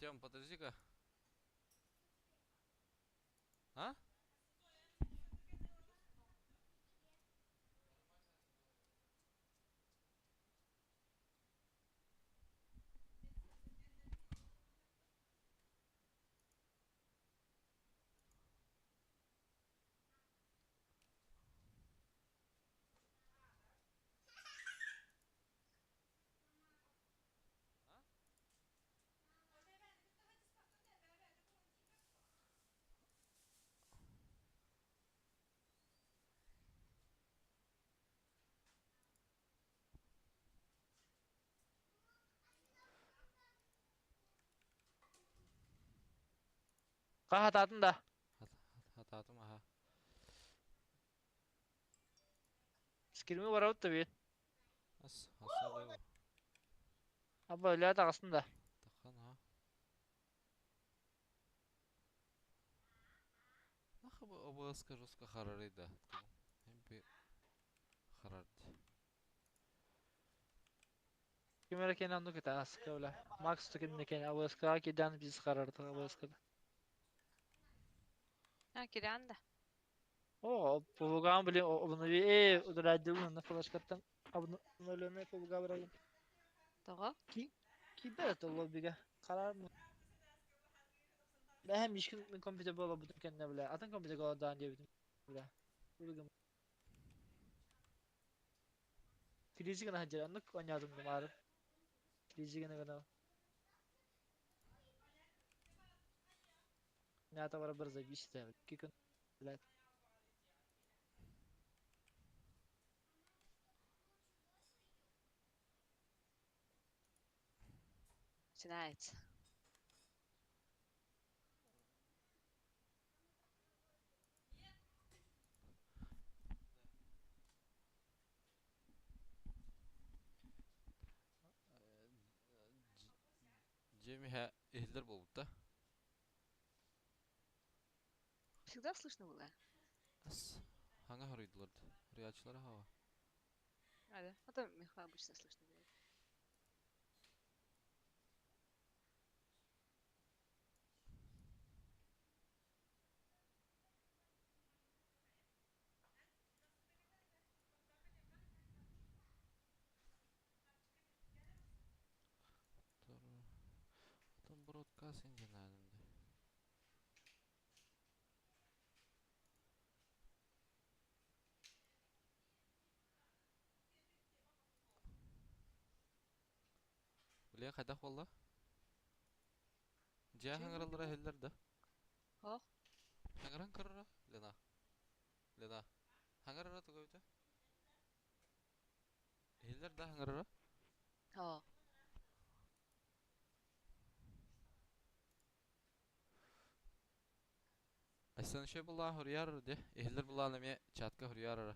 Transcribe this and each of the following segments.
Артем, подожди-ка. А? А? Qahatadın da. Hatadım aha. Skirmi var avut da bir. Hasarlı bu. Abba öyle tağısın da. Takan ha. Naka bu obağızka ruska kararıydı. Hem bir karardı. Kimere kene andu kita aska öyle. Max tukinne kene abaska ki dan biz karardı abaska. Ha, kiran da. O program bile bunu bir udradı bunu flash kattan. Abunu öyle ne program bırakın. Togo. Ki de to biga. Karar mı? Ben hem işkin komputer bola bütün kendine bile. Atan komputer bola dan diye bütün bile. Bugün krizi gana hacer anlık oynadım numarı. Krizi gana. Ne ata var barza bir işte. Kikun. Tonight. Cemi ha ehiller bolup da. Всегда слышно было? As. Hangi harıydılardı? Rüyaçıları hava. А, да. А то Михаила обычно слышно было. Там бродкаст инженерinde. Bileye kadak valla. Ciha Че вроде hangarallara бы? ehiller de. Ох. Hangaran karara. Lena. Lena. Hangarara to goyta. Ehiller de hangarara. О. Aysan şey bulla huriyar de. Ehiller bulla alemiye çatka huriyar ara.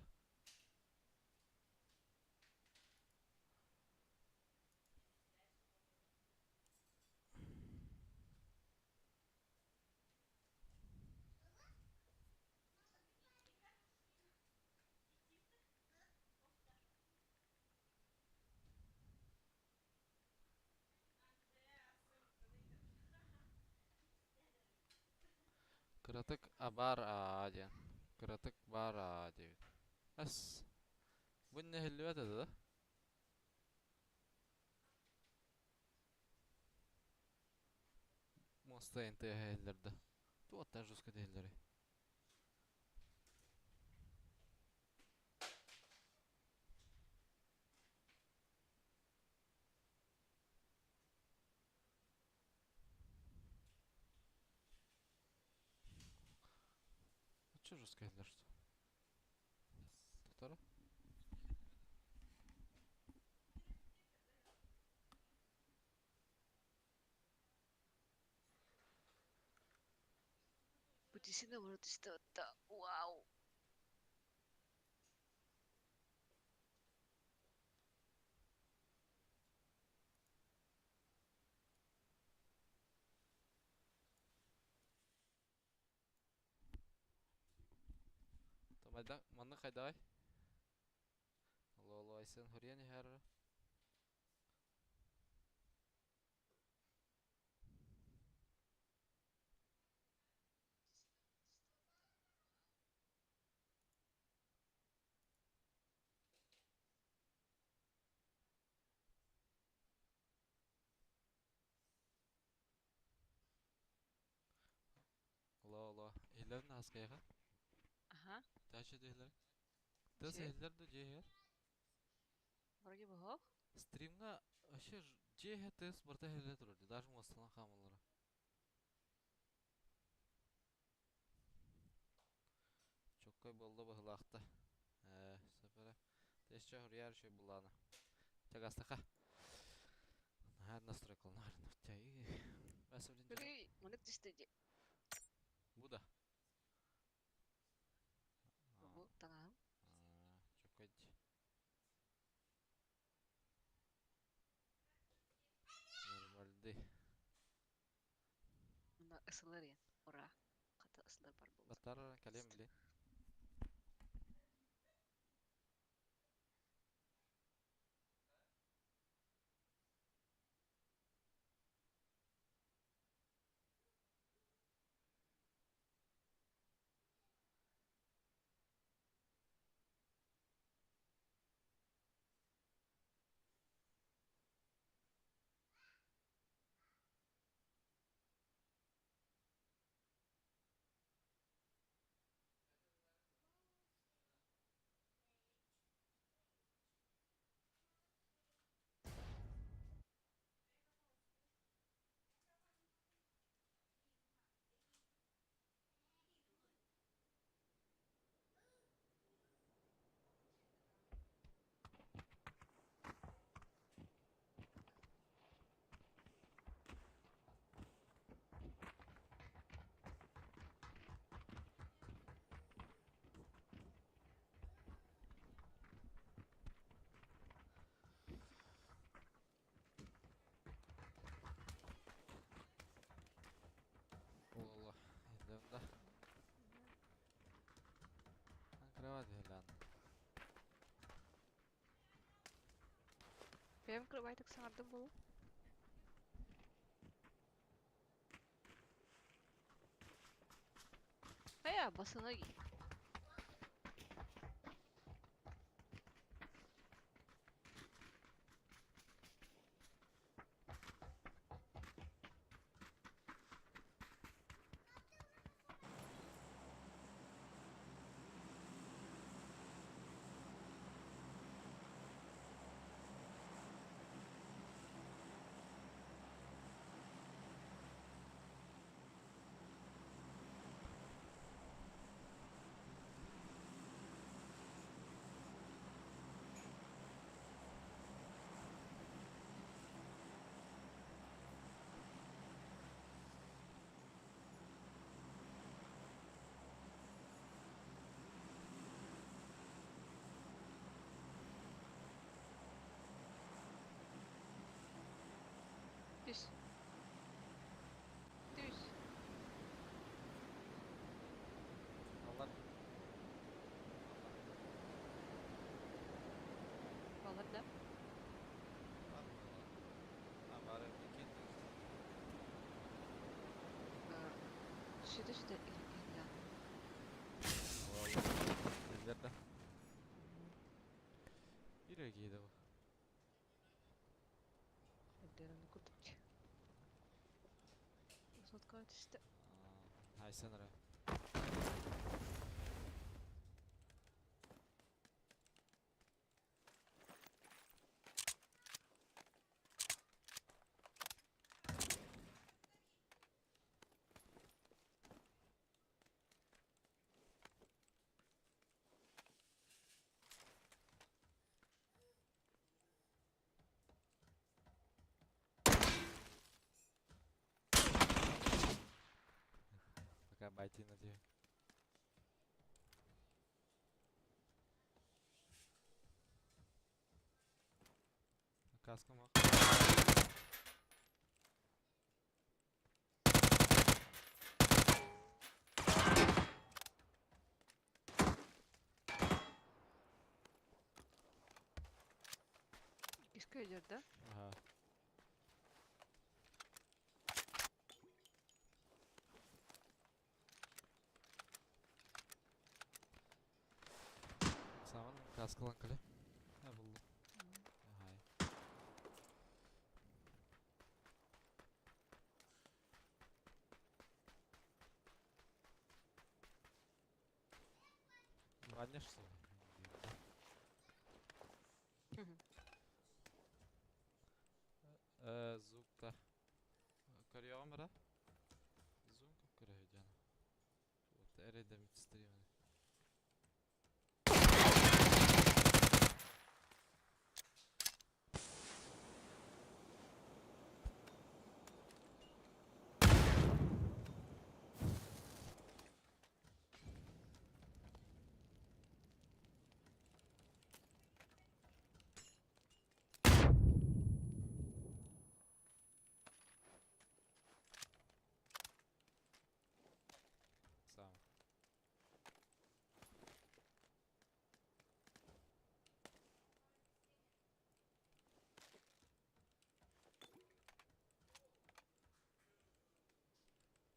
Kıratık abar ağacın. Kıratık bar ağacı. As. Bu ne helvet adı da? Mosta ente ehillerde. Tu atta juska ehilleri. Че juska ehiller что? Tutara. Путисина вроде что-то. Вау. Tamam manna kayday. Allah Allah aysan huriya ne her. Hillerin askaya. Aha. Taşı dehler. Tas Şey. hiller de ceher. Oraya bak. Streamga aşır ceher tas barta hiller durur. Daş muassalan kamallara. Çok koy bolda bahılaqta. Sefere. Teşçe huriyar şey bulana. Çagastaka. Her nasıl kılın her noktayı. Mesela Böyle onu istedi. bu da. Bu tamam. Çok koy. Normalde. Bunda ısılır ya. Ora. Kata ısılır var bu. Batar kalem bile. Allah. Elimde. Kravat helan. Benim kırbaytık sardım bu. Veya basına giy. Düz. Düz. Allah. Vallahi da. Bari ikin. Şurada illa. Vallahi. Ellerde. Bire giydi bu. Ellerini kurtulmuş. Uzat kart işte. Hay sanırım. Пока байти на тебе. Каска мах. İşte yerde. Ага. Саман каскалан кале. Ha buldum. Hay. Конечно. Мгм. Звук-то. Көрüyorum Zoom көп көрüyor canım. Вот әреді митстримі. Сам.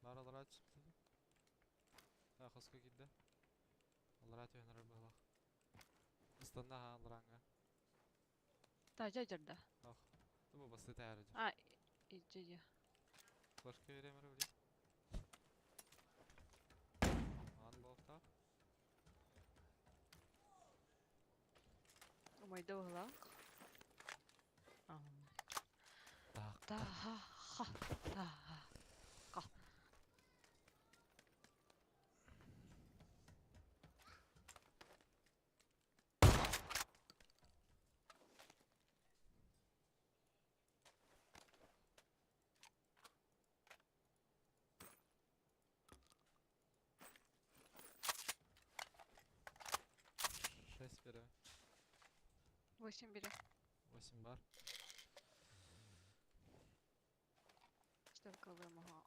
Бар алар çıktı. Ha hoska gitti. Alар atıyorlar bala. Istanda ha alıranga. Тажа жерде. Oh. Bu basit ayarıcı. А, иди. Flashka veremir öyle. An bolta. Умайда углак. Так. Та ха ха. Та ха. Шесть берем. 8 бери. 8 бар. Что кого мага.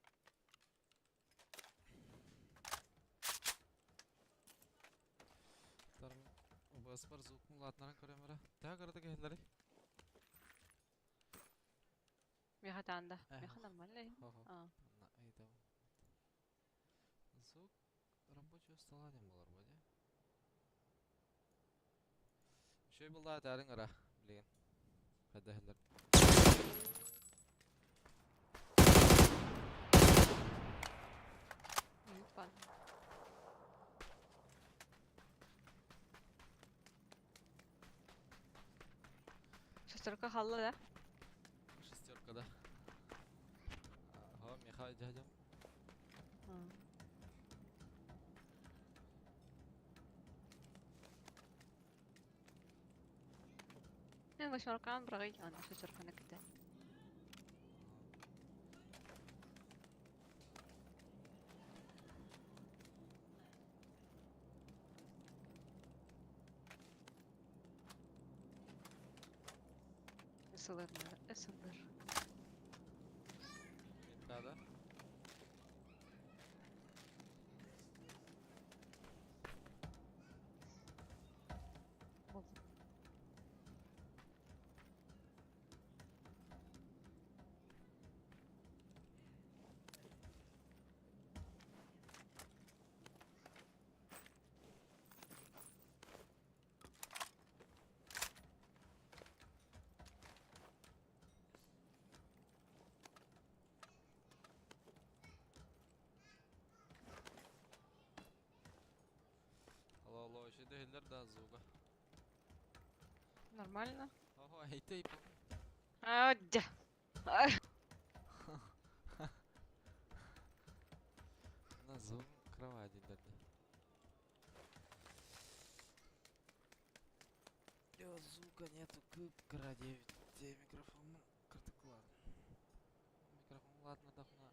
Tarım. Obas бар звук мулатнарын көремір. Тәг арада келдері. Меха танда. Ага. Меха нормально. Хо-хо. А. Айда. Звук рабочего стола дем болар бу, де. Шөй булда тәрің ара, білген. Қайдахылар. Минут пан. Шестерка халла да? Шестеркада. Ага, меха жадым. Мен восьмерканы бұрағай, анда шестерканы кіті. Isılır. Медкада. Болды. Алло, жедехилер да звуга. Нормально? Ого, айтайп. Адя. На звук кровати дерді. Yo, звука нету, кып кра 9. Микрофон картоклад. Микрофон ладно давно.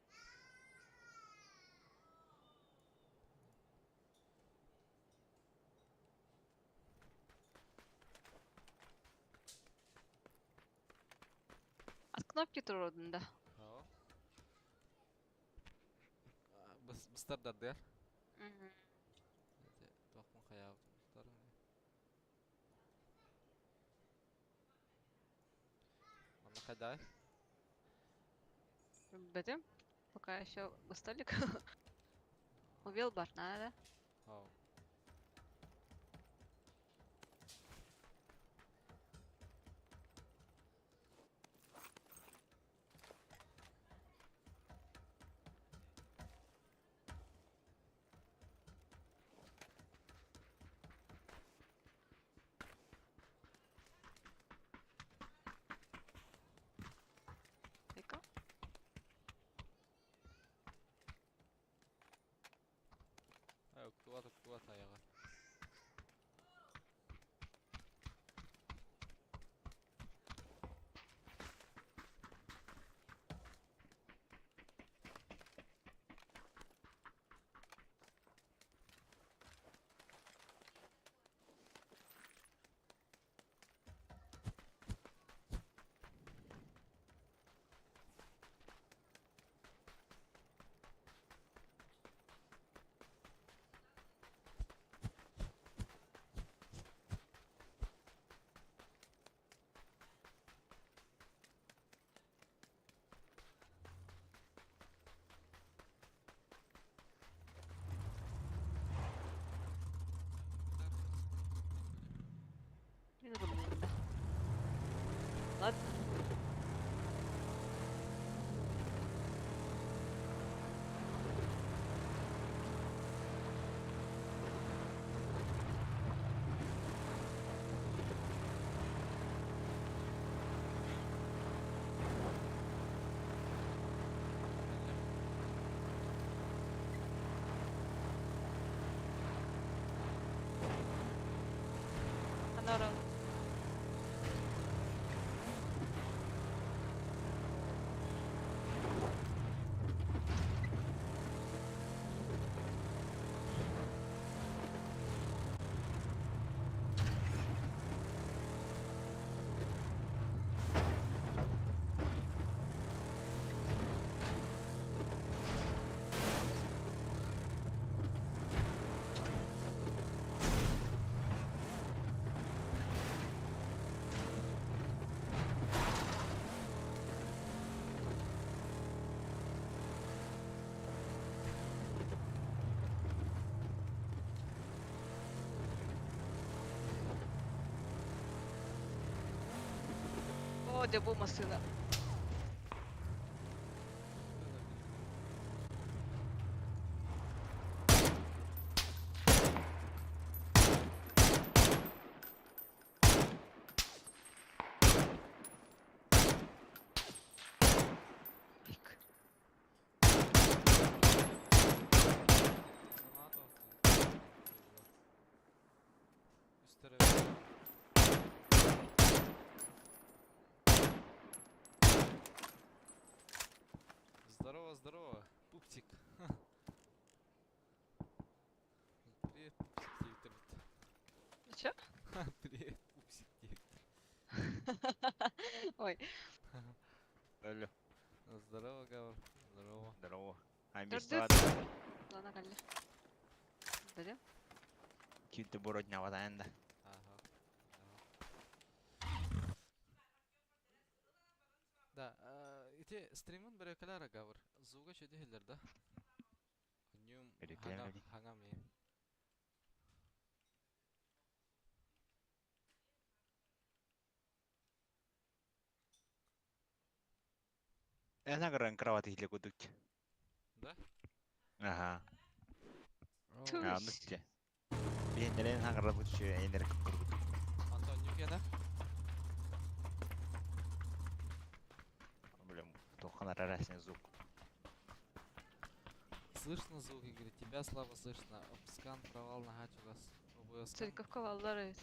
От кнопки тұрудың да. Ау. Быстардар дер. Тоқпын қаяғы тұмықтарың. Мана қайдай? Бәдім? Пока еще столик. Увел бар, надо. Ау. Уктуат аяға. Minu tunnin. Ладно. Анара. О, де був машина. Здорово, здорово, пупсик. Привет, пупсик Диктор. Що? Привет, пупсик Диктор. Ой, Алло, Здорово, Гавр. Здорово. здорово. А Дождь? место вода. ладно, Калли. Дойдем? Ким-то боротня вода энда. Ага. Да, ите стримын бір екілері Гавр. Зуға чөді хелдер да. Нюм Берекелер бәди. хаңа мен. Эна гран кровати хиле кудук. Да? Ага. Ту. А, нутте. Бендерен хангра бутчу эйнер кукургут. Антон Нюкена? Блин, тохан арасен звук. Слышно звук, Игорь? Тебя слабо слышно. Скан провал на хач у вас. ОБС скан. Только в ковалдары.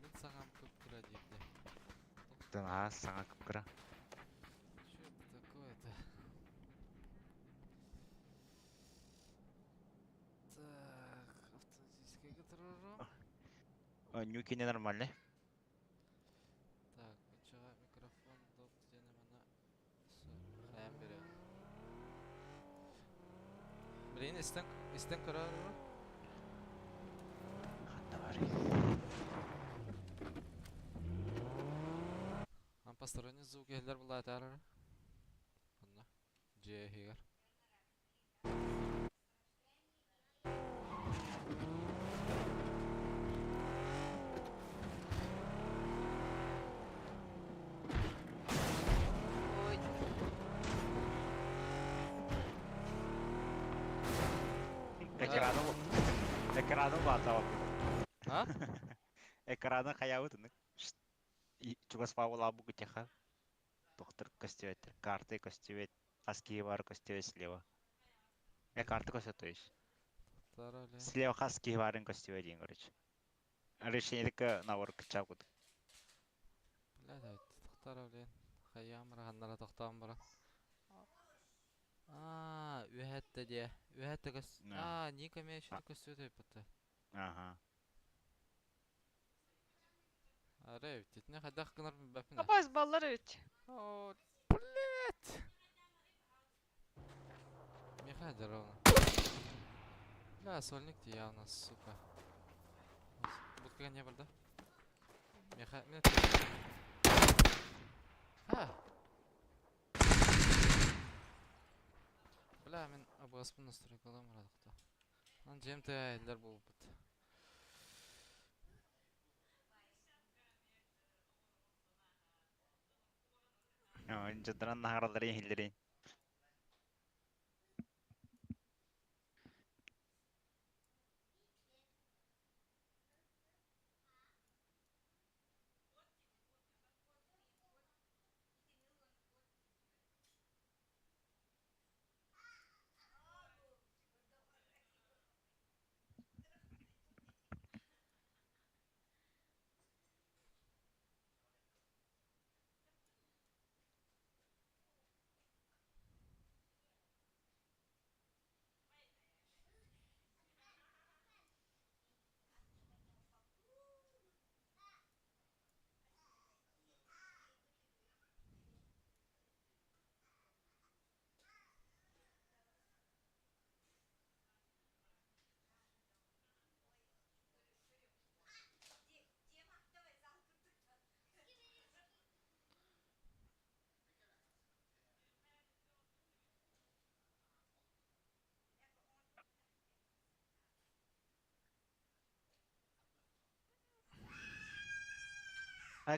Мен саған көп кіра дейді. Тын ага саңа кукура. Что это такое-то? Так, автоматическое контроль. Нюкине нормально. Так, бачаға микрофон доп дені мана хаян бере. Блин, истен көрөр бу? Ханда бар. Ан посторонний звук елдер була атарыр. Онна. Же хигар. Ой, Экраны бата А? Экраны хаяу тынык. Чугас паула бу гытяха. Доктор костюет, карты костюет, хаски бар костюм слева. Карта костюм, то есть. Тоқтар әле. Слева хаски барын костюм один, короче. Решение набор кычагут. Біләді әйтті. Тоқтар әле. Хайям рағаннара тоқтам бара. Үәтті де. Үәтті костюм. Ника мен шеті костюм деп бұтты. Ага. Арай, тетіне қайдақ қынар бәпіне. Kapaz ballar evet. О, блядь! Михай здорово. Бля, сольник-то явно, сука. Будка не был, да? Михай, Бля, мен обогаспын настрой каламын радықта. Lan GMT eller болып бітті. Жыдыран нағаралары ехілдерін.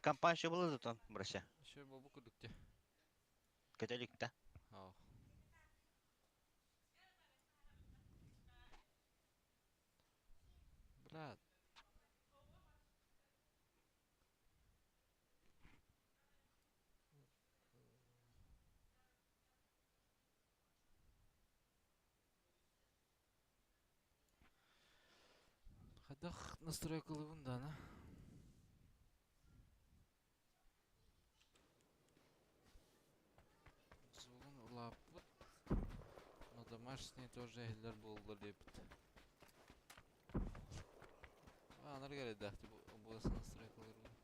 Компания şu bulur tutun burası. Еще бабу күдікте. Kötülükte. Ау. Бля. Қайдақ настрой кылыбын да, на? Зулын улап бұт. Но домашний тоже eller болды деп. Анар керек дәқті боласы настрой кылырбын.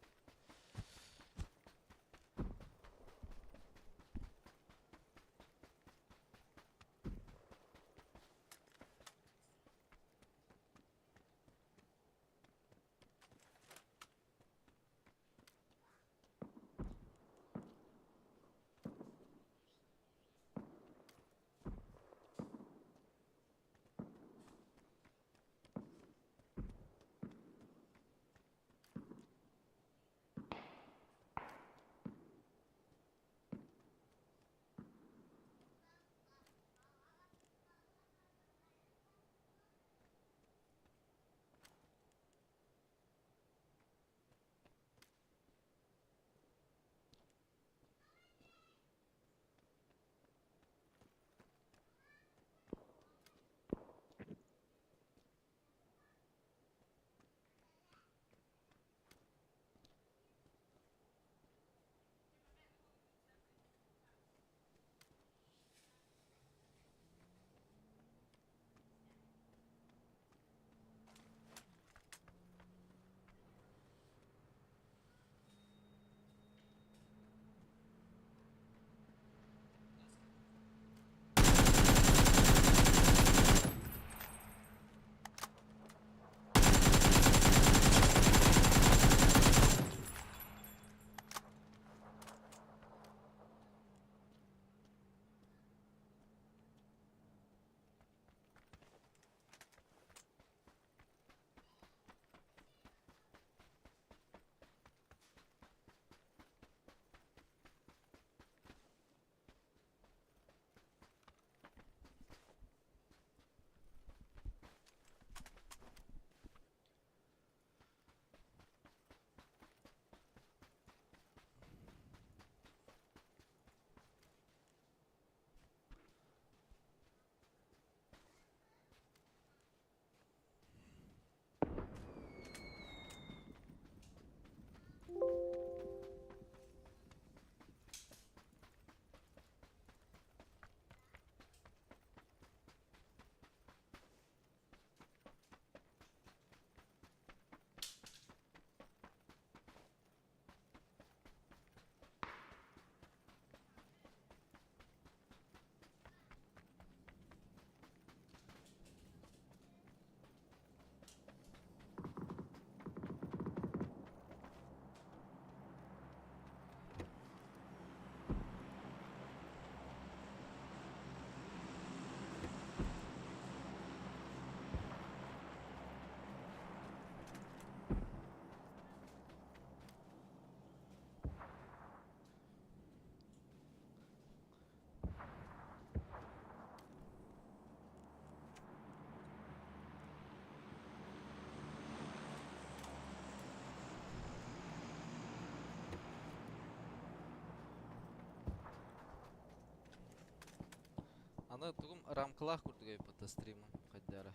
Аны тугум рамкалах курдук эпота стримын кайдара.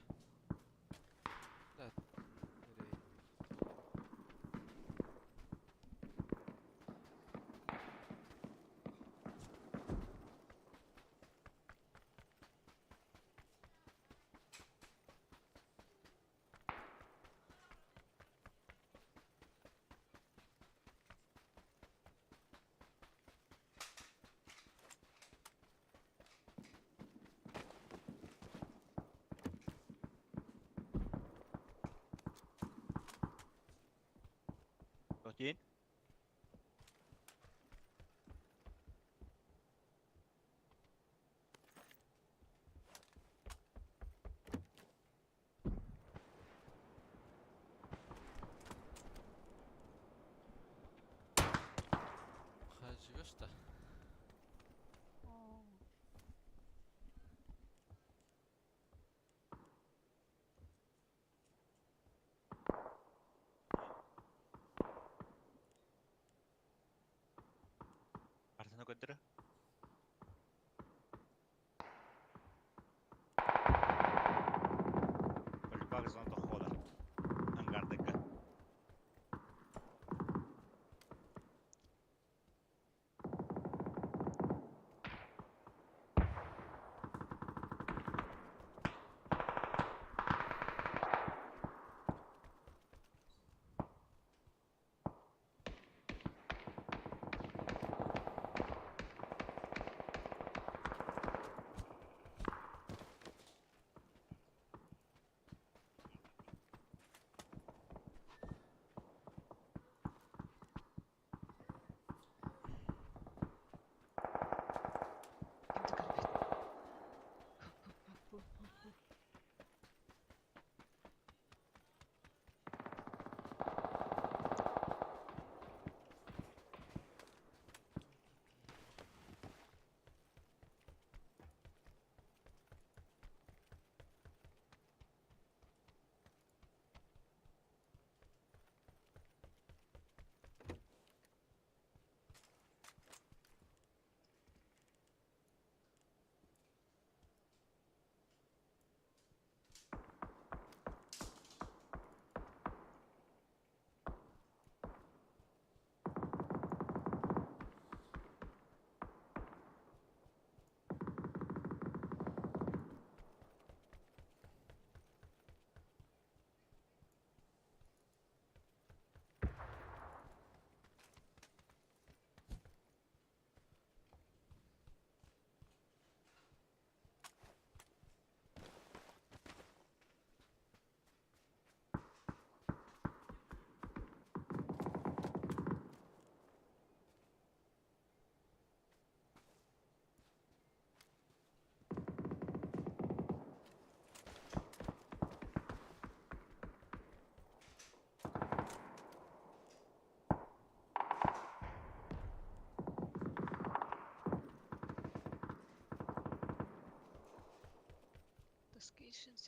Да. Тотин. Живешь то? Артына көндірі. Өлбақ зонда хода. Ангардыгы.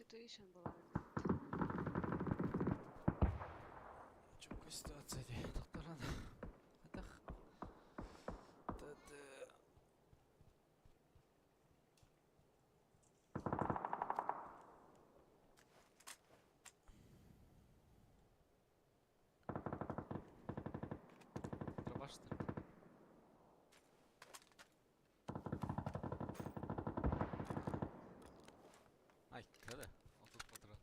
Situation была. Чумкай ситуация ди. Доктаран. Хатах. Тады. Дробаштыр. Ай, кәді. Отыз патрон.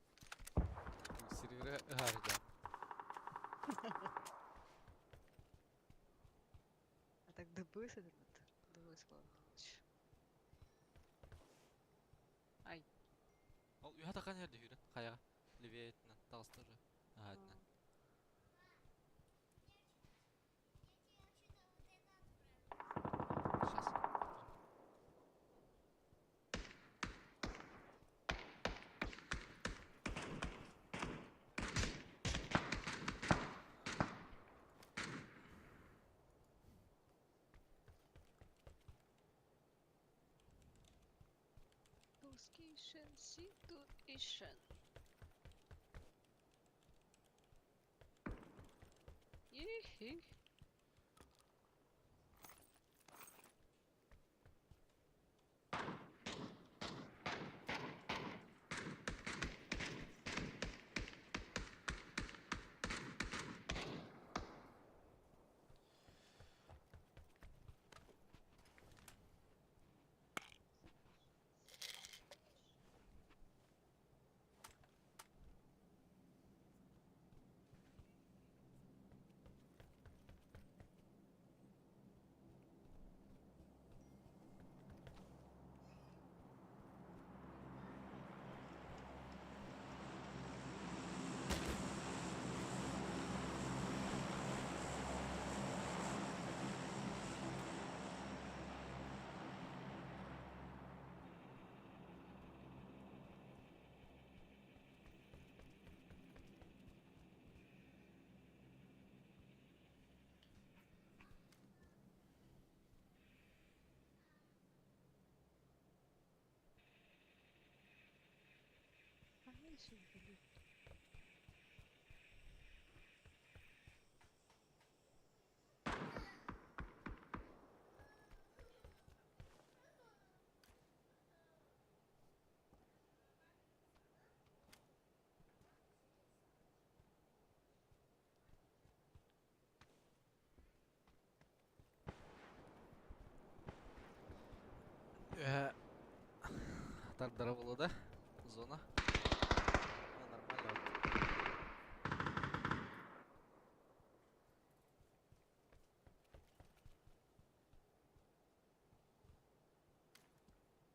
Сервері ғарда. А так добылся, думаю, складно. Ай. Ол үйә таққан ерді үйрен. Қаяға. Левеетінен. Тағыстыры. Ағадынан. Сейчас. Situation situation. Yee. Блин. Тардара болуда. Зона. Нормально.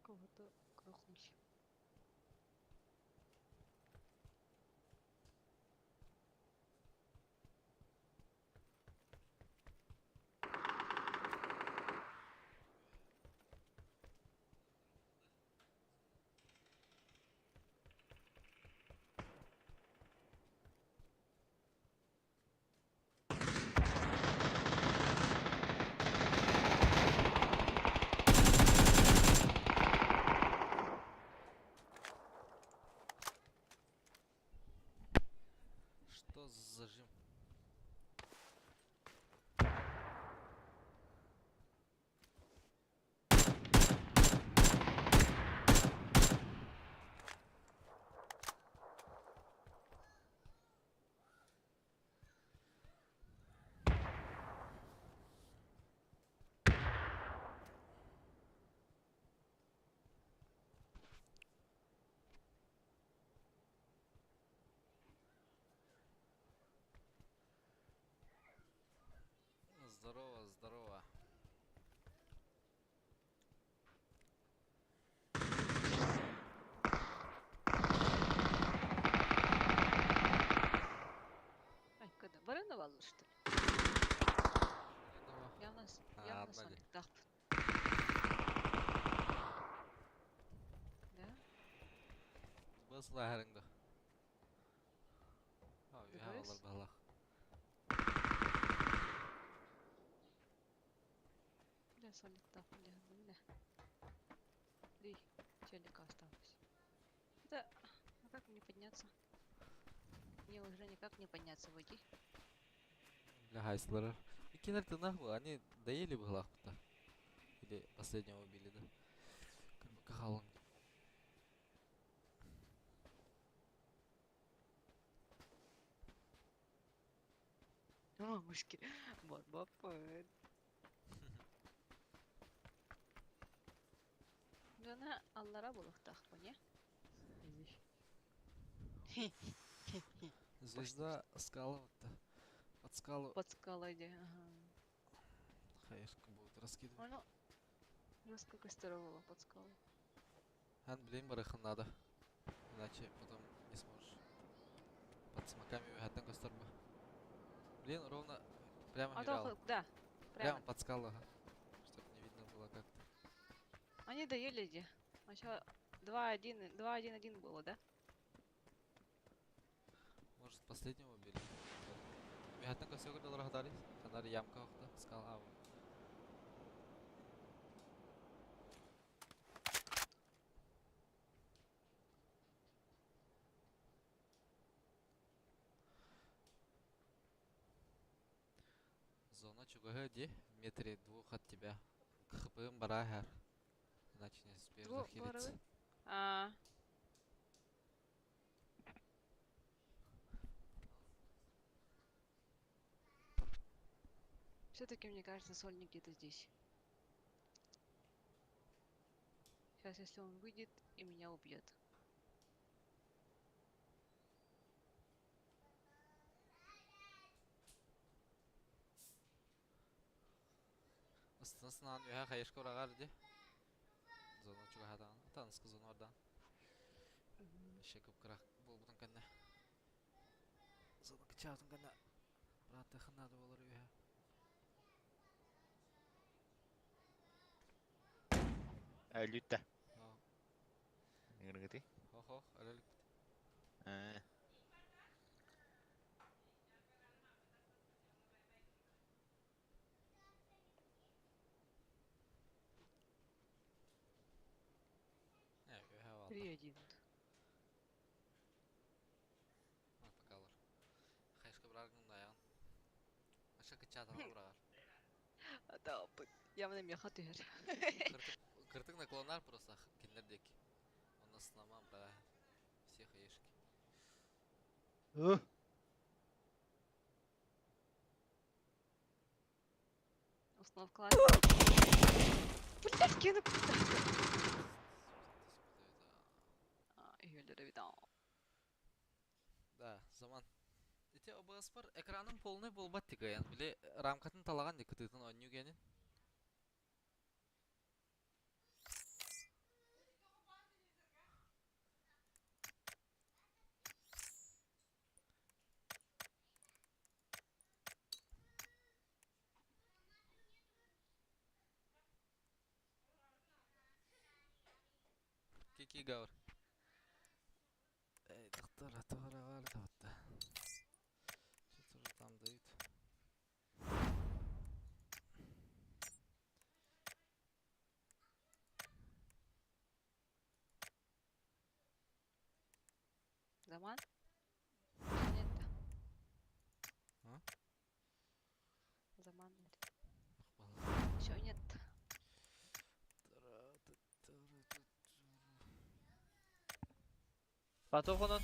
Кого-то грохнуть. Что за зажим? Здорово, здорово. Ай, когда? Барановал, что ли? Явно, явно одна Соник. Так. Да? Басла харыңды. Ау, я Дұрыс. алар балах. Бля, Соник так, бля. Эй, челика осталось. Это... А как мне подняться? Мне уже никак не подняться, води. Бля, хайслары. Икилер тынах был, они доели бы глах-то. Или последнего убили, да? Как бы кахалом. Мамушки, барбапен. Жана аллара булыктак bu не? Звезда скала вот-то. Под скалу Под скалой, где. Ага. хаешка будет раскидывать. Оно жестко костеровало под скалой. Ан, блин, барыхан надо. Иначе потом не сможешь. Под смоками вихатан косторба. Блин, ровно прямо А гирал. то, да, Прямо прямо. под скалу, ага. Чтоб не видно было как-то. Они доели где. А чё, 2-1, 2-1-1 было, да? Может, последнего убили? Вихатан костер дал рахдарис. Канар ямка охта. Скала. А, вот. Зона чугага де в метре двух от тебя. КХПМ барахар. Иначе не успеешь захилиться. А, все-таки мне кажется, Сольник где-то здесь. Сейчас, если он выйдет и меня убьет. Астынасынан үһә хаешка урагар де. Зона чугага дан. Танысқы зона ордан. Еще көпкірак бол бұтын кәнне. Зона кычаутын кәнне. Браты хынады болар үһә. Әлүтті. Ау. Нигіргіті. Хох, әлелік. Үһә валды. 3-1. çatana buralar. Да, я мене меха тüher. Кыртык наклонар просто киндердек. Он основам бра. Всех ешки. Öh. Установкалар. Блядь, кені. Үйелері бит. Да, заман. Ите обас бар. Экранын полный болбат тигаян. Биле рамкатын талаган ди кытытын онюгенин. Кики гавр. Эй, доктор, атора var da hatta. Çıtır tam dayıt. Zaman? Нет. А? Zaman нет. Бала. Еще нет. Patokonun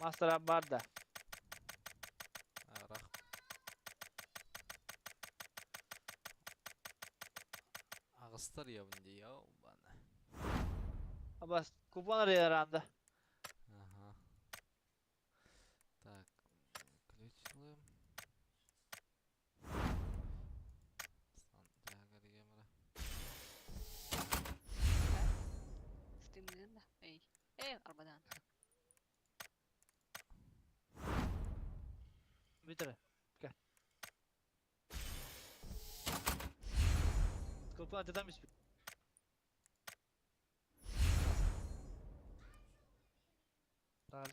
Master abi var da. Арах. Ağıstar ya bunda ya bana. Ama kupon arıyor herhalde. Ага. Так, ключлым. Сан камера. Steam'den de. Ey. Ey arabadan. Bitir. Gel. Kupon atadan bir Al.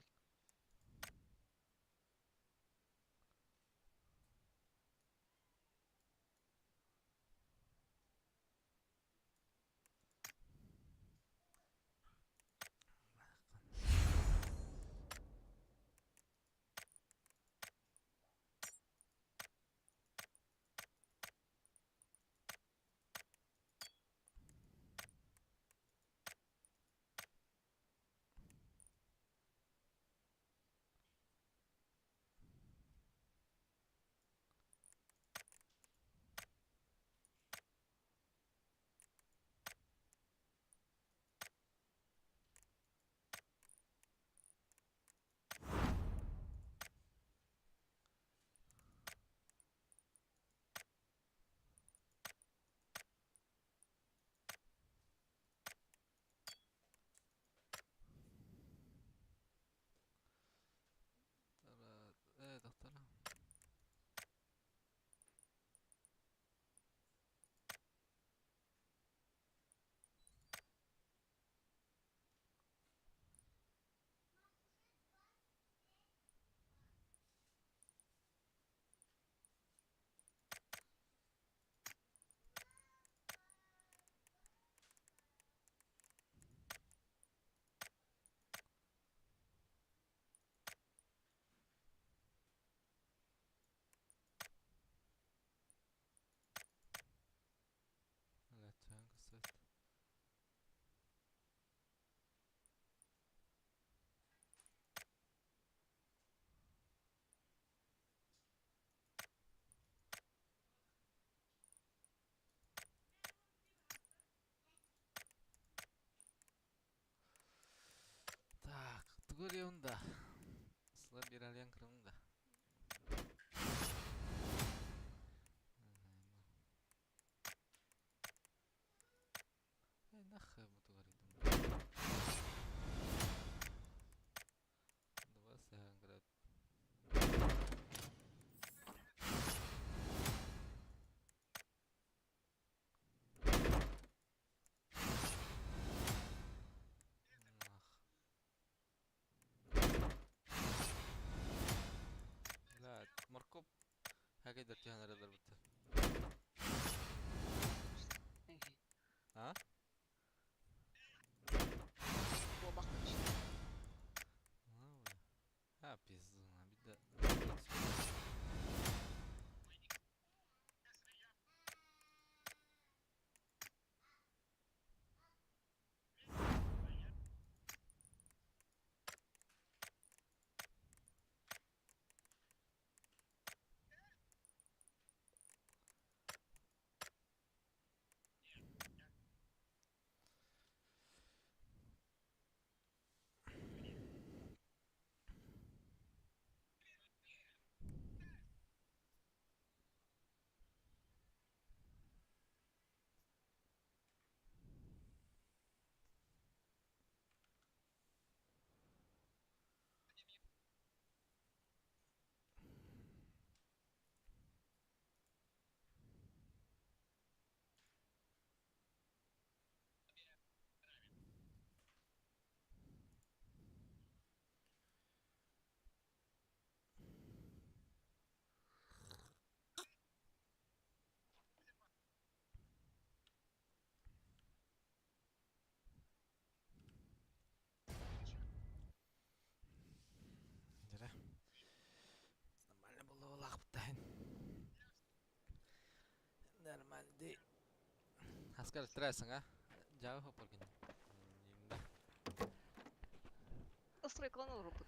Doktora. Lütfen kısıt. Так, тугурьевында. Слаб биралиян кырымында. Ай нахуй bu тугурьевында. Два саград. لا مركب هكذا تيهان رادر بتر. Ey. Ha? Bu bakmış. Hadi. Askar tirasan ha. Jauh hopar gini. Yimda. Острый клан робот.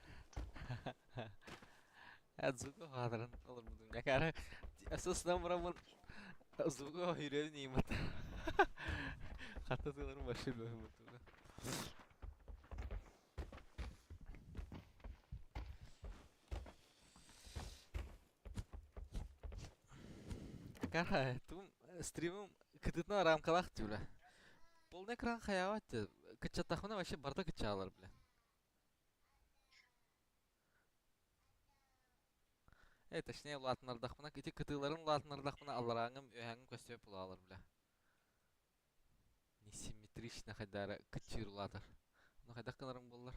Azuko hadaran olur musun? Ya kara asasdan vuramın. Azuko yüreği nimet. Katatılır başı böyle mutlaka. Kara tum streamim kıtıtına ramkalak diyorlar. Полный экран хаяват. Кычатахуна вообще барда кычалар бля. Точнее латынардахмына кити кытыларын латынардахмына аллараңым өһәңим көстөп булалар бля. Несимметрично хайдары кычырлатыр. Ну хайдак кыларың буллар.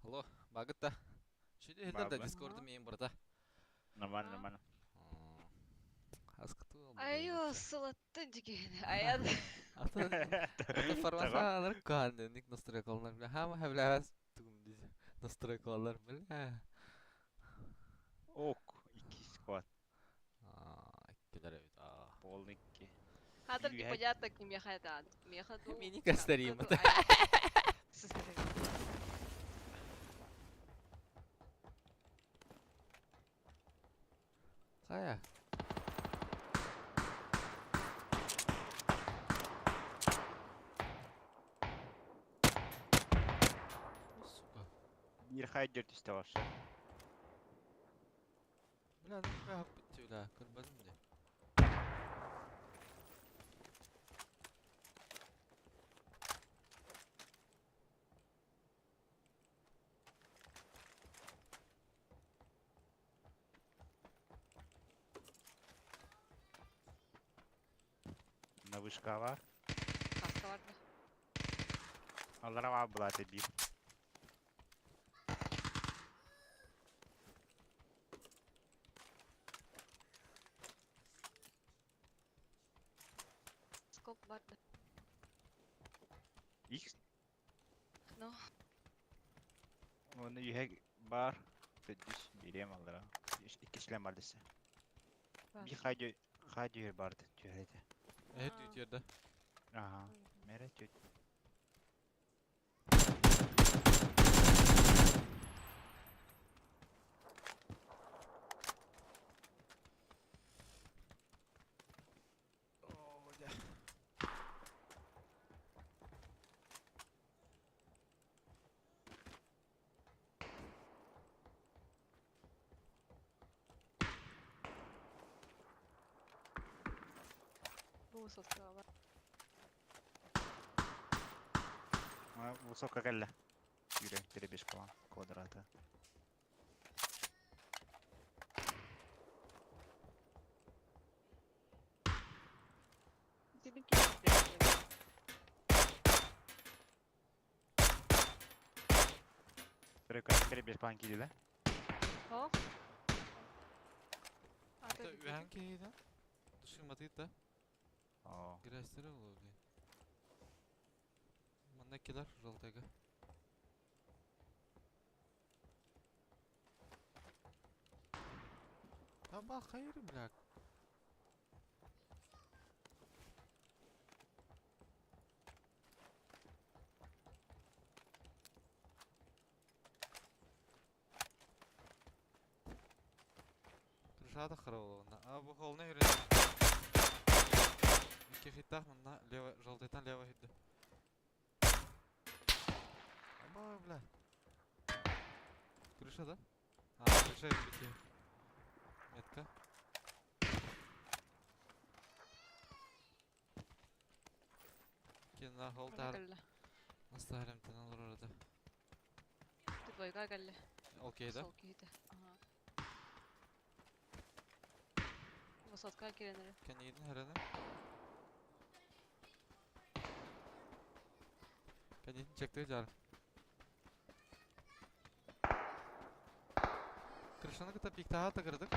Алло, багытта. Шуде хедер да Бабы. Discord'ы мен барда. Нормально, А? нормально. Аскыту алды. Айо, салаттын деген. Аян. Ата форматлар канды ник настройкалар бля. Хама хавлас тугум дизе. Настройкалар бля. Ok, 2 squad. Ikkilер evet. Полный 2. Хатар Или непонятно, кем я хатан. Я хаду. Мини кастарим. Кая? Сука. Bir haydır işte var. Бля, ну бля, хаппытчы бля, көрбөдүм де. На вышка var. Каска var mı? Onlara var bulate bir. Skop var mı? X. No. Onu yuhe bar. Düz bileyim onlara. İki işlem vardı ise. Var. Bir haydır vardı. Tühredi. Evet, yerde. Aha. Meret yok. О, бля. Bu высотка var. Высоко geldi. Yürü. 5 falan. Kvadratı. Dedim ki gidelim. Sürekli 5 falan gidiyor lan. Hop. Это үһәңке да. Душиматый да. Oo. Грастера улды. Мында келер жолтага. Таба хайыр, бля. Крышада хыравлана. Бу холна йөрә. Ике хиттах мында лево жолтайдан лево хитте. Аба, бля. Крыша да? Крыша бите. Метка. Ана хол Ona тар. kalla. Настарымтан алыр орada. Ты бойга кalla. Окей да? Сол кийди. Ага. Высотка киренер. Кенейдин herene. Кенейдин чекти жар. Крышаны кыта пиктага тагырдык.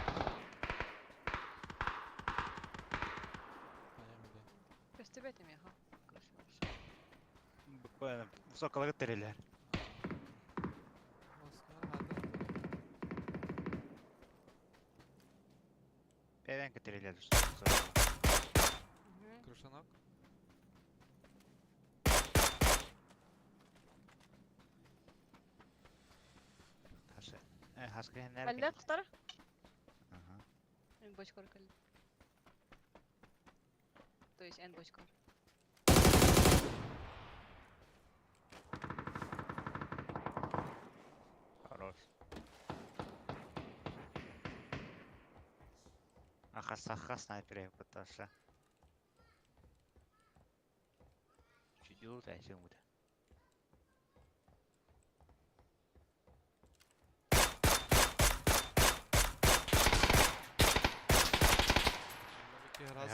Көстөбөт эми ха. Крыша. Буквально высокого терелер. Певен терелер. Мгм. Крышанок. Ташы. Хаска хенер. Калля кытар. Ага. Эн бочкор калля. То есть эн бочкор. Хорош. Аха снайпере пытался. Чудил тайсың буде.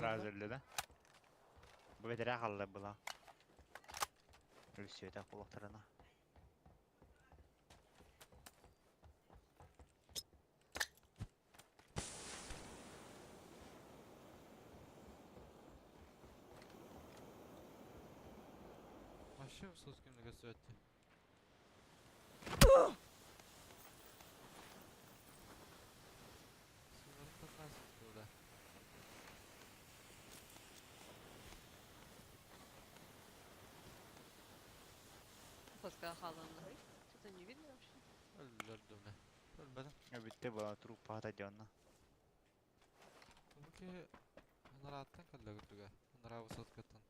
Разы да? Bu bedere қалды бұла. Үлсүйді құлықтарына. Вообще в соцкимлігі сөйтті. Сыңырын татнасыз болды. Высотка халанды. Что-то не видно вообще. Öldürdü bile. Ölmedim. Bitti bu trup pahta canına. Tabii ki onlara attın kaldı götürge. Onlara vısat kıttın.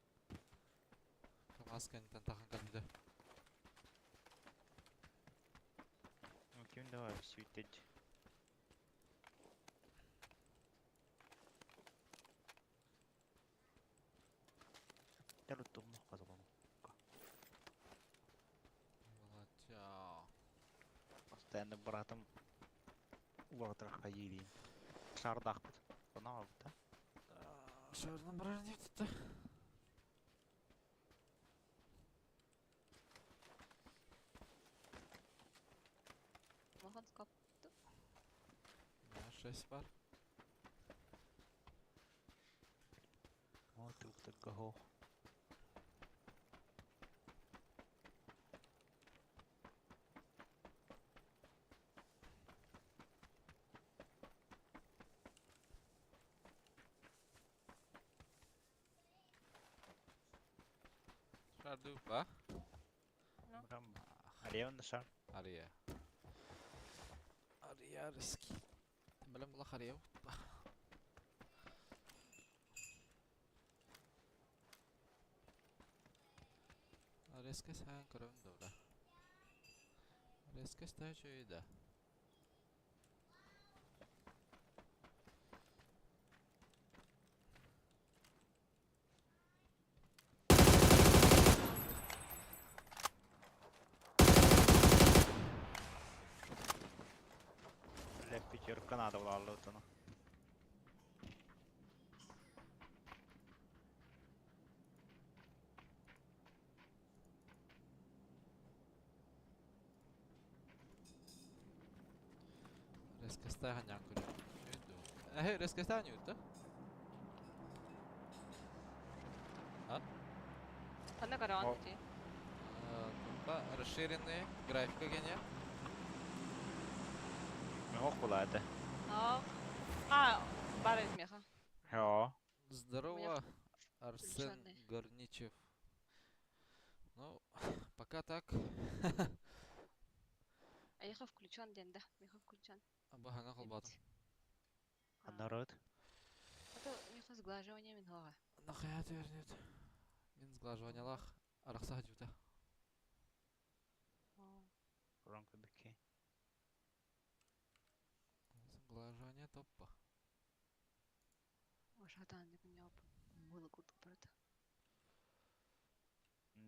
Kamaskenitten takın kaldı. Kim de var süteci. Gel tuttum mu kazanalım. Молодца. Постоянно братом уатыраққа елейін. Шардақ бұд. Бұна алды да? Şuradan bir ne tuttu? Махан скап. Ya 6 var. О, тұқты ғо. Şurada yok va? Бұрам. Ария шар. Araya. Araya riski. Bilmem bula araya yok. Riski sen kırın da. Riski sen şöyle. Леп пятерка надо бұларлы ұтыны. Riski sen hangi kırın? Riski sen yuttu. Ана каранти. Расширенные графика гене. Мен оқ бұла әді. Бар этмеха. Йо. Здорово, Арсен Включённый. Горничев. Ну, пока так. Аяха включен денде. Меха включен. Абахана холбатым. Народ. Это меха сглаживание минхога. Нахаят вернет. Мен сглаживанялах. Арақса хадюта. Бұран көбекке. Сглаживание топпа. Ошатан деп не оп. Было куту прата.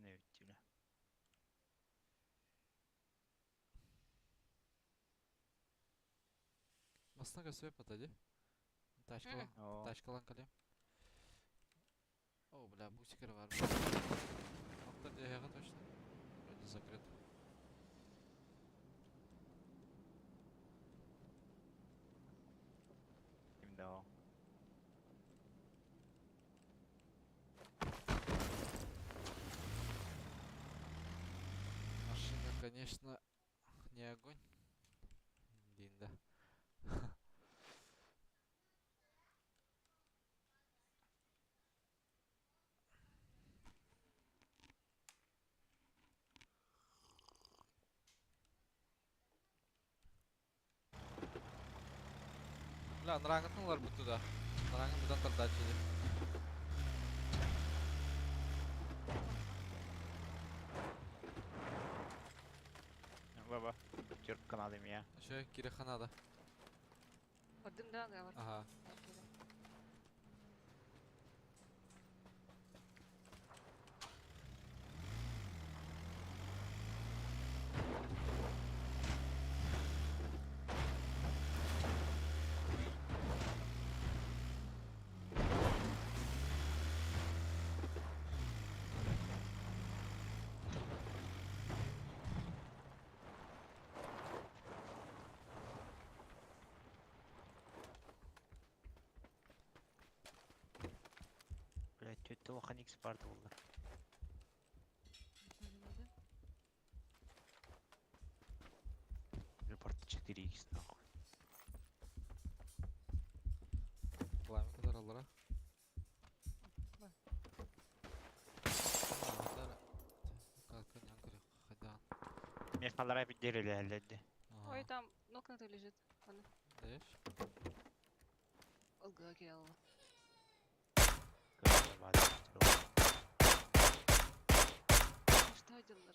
Ne bitti. Басына көсіп подойди. Тачкалан, О. тачкалан калем. О, бля, бусикер var. Автор дияға точно. Вроде закрыт. Kimde o? Машина, конечно, не огонь. Динда. Бля, нараңытыңлар бұтуда. Нараңын бұдан тартады жеді. Baba. Türk kanalıyım ya. Еще Кириханада. Один, да, говорю. Ага. Блять, тетя Лохан X vardı burada. Репорт 4X нахуй. Пламя kadar alır ha. Var. Kalkan yankırı. Хадан. Mefmalara bir dereli halleddi. Ой, там нокнутый лежит. Ладно, Даешь? Олга океала. Kırmızı vardı işte o. Что делал?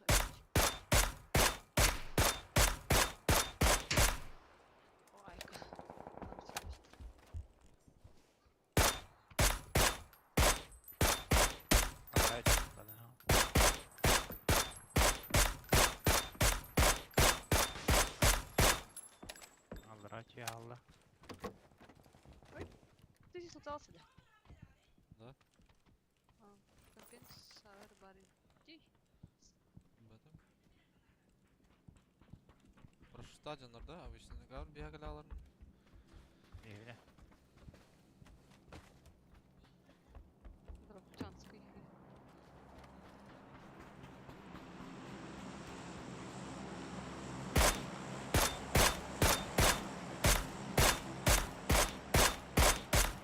Ой, Hatay çıkmadı ha. Allah açıyor Allah. Ты здесь остался, да? Да. Компенсатор барин. В этом. Прошу стадионlarda обычно гавр бегали алар. Evine. Дропчанский.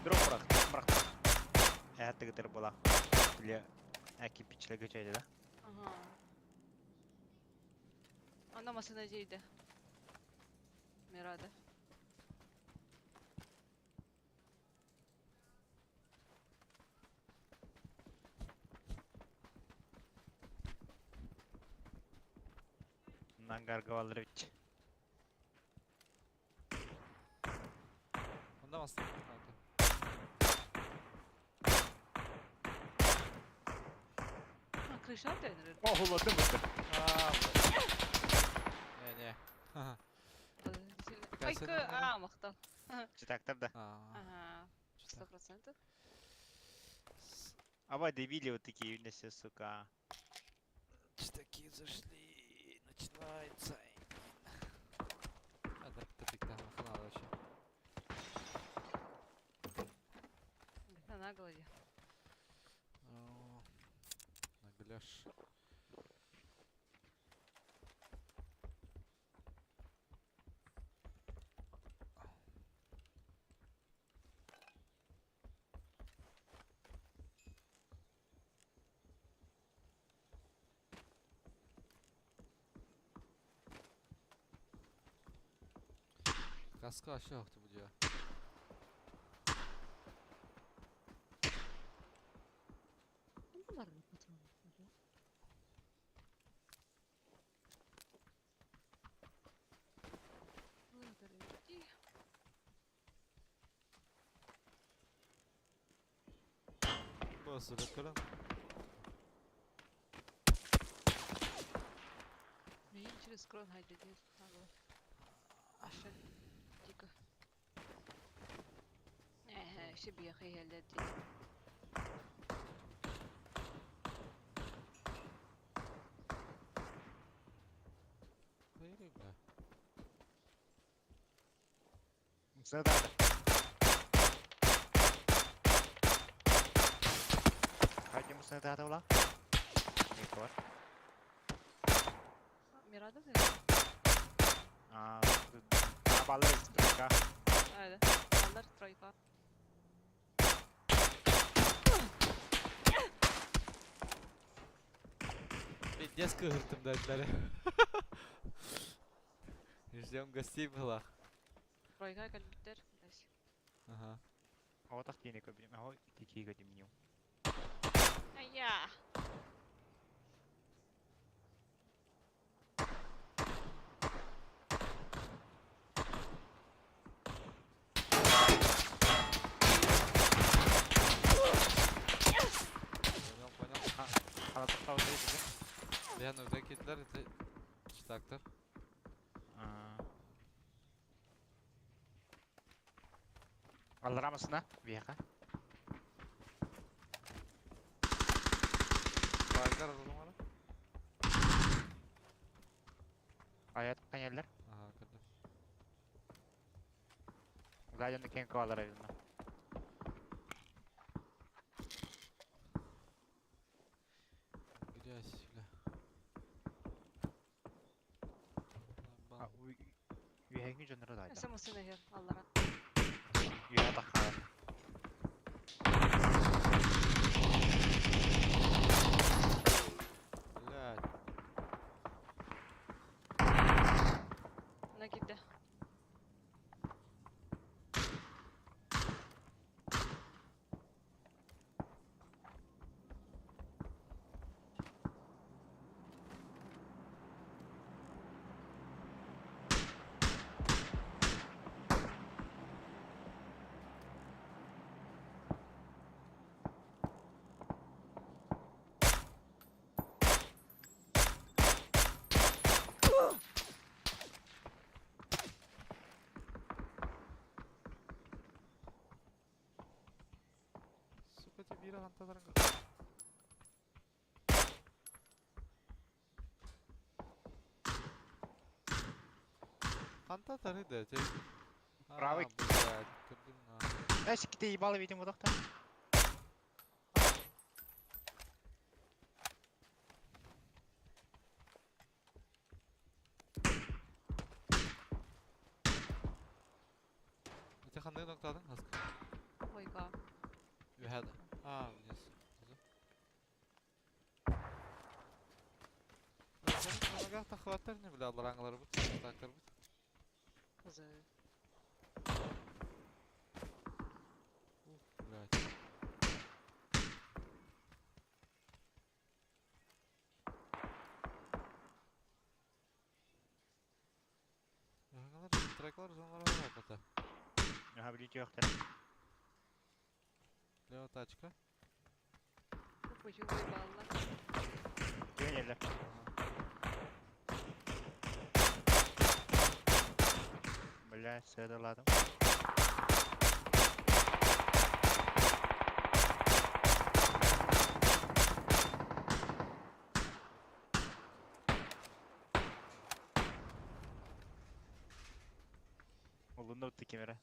Drop bırak. Hayatta gider bola. Bile ekip içine geçeydi de. Ага. Она машина дейді. Мирада. Bundan gargavaları bitti. Onda bastım kanka. А, крыша тенер. Ohuladı mıdır? Aa. Не. Ха. Айка, а, мақтал. Çıtaktır da. Ага, Что? 100%. Ama дебили вот такие все, сука. Читаки зашли. Начинается. Это тупик там надо вообще. На голове. О, нагляш. Kaskı aşağı attı bu diyor. Bunlar mı patron? Просто кırın. скрон хайду диyor. Nago. Aşağı diyor. Şey bir yakayı elde etti. Hayır be. Sırada. Kaç mı sırada ulan? Ne var? Mirada mı? Aa, ballı istika. Öyle. Alır trojka. Ben деску hırtım dediler. Ждем гостей была. Trojka kan bitter. Neyse. Ага. O tak yeni koyayım. O iki koyayım yum. Ya. Понял. Hala tuttav değil mi? Я ötekiler de çıtaktır. Alır mısın ha? Bir yaka. Baygar o zaman. Hayat kan yerler. Aha kırdım. Zaten de kendi kovalar evinde. Giriyoruz şöyle. Ha, bir hengi canları da ayda. Neyse mısın her Allah'a. Yuha takar. Блядь. Ne gitti? Сука, тебе бира хантадарың. Хантатар иде, те. Правый. Блядь, кырдым на. Neyse ki de iyi balı video modakta. Эти хандай ноктадың, хаска. Trojka. You had. А, вниз. Senin kanagah taxavatlar ne bile alır anıları bit, taklar bit. Kızı. Блядь. Anılar, tracklar zonlara var kata. Yuha bir video yoktur. Leva taçka. Kupucu bağlar. Yön yerler. Bля, sığdırladım. Olunda bitti kamera.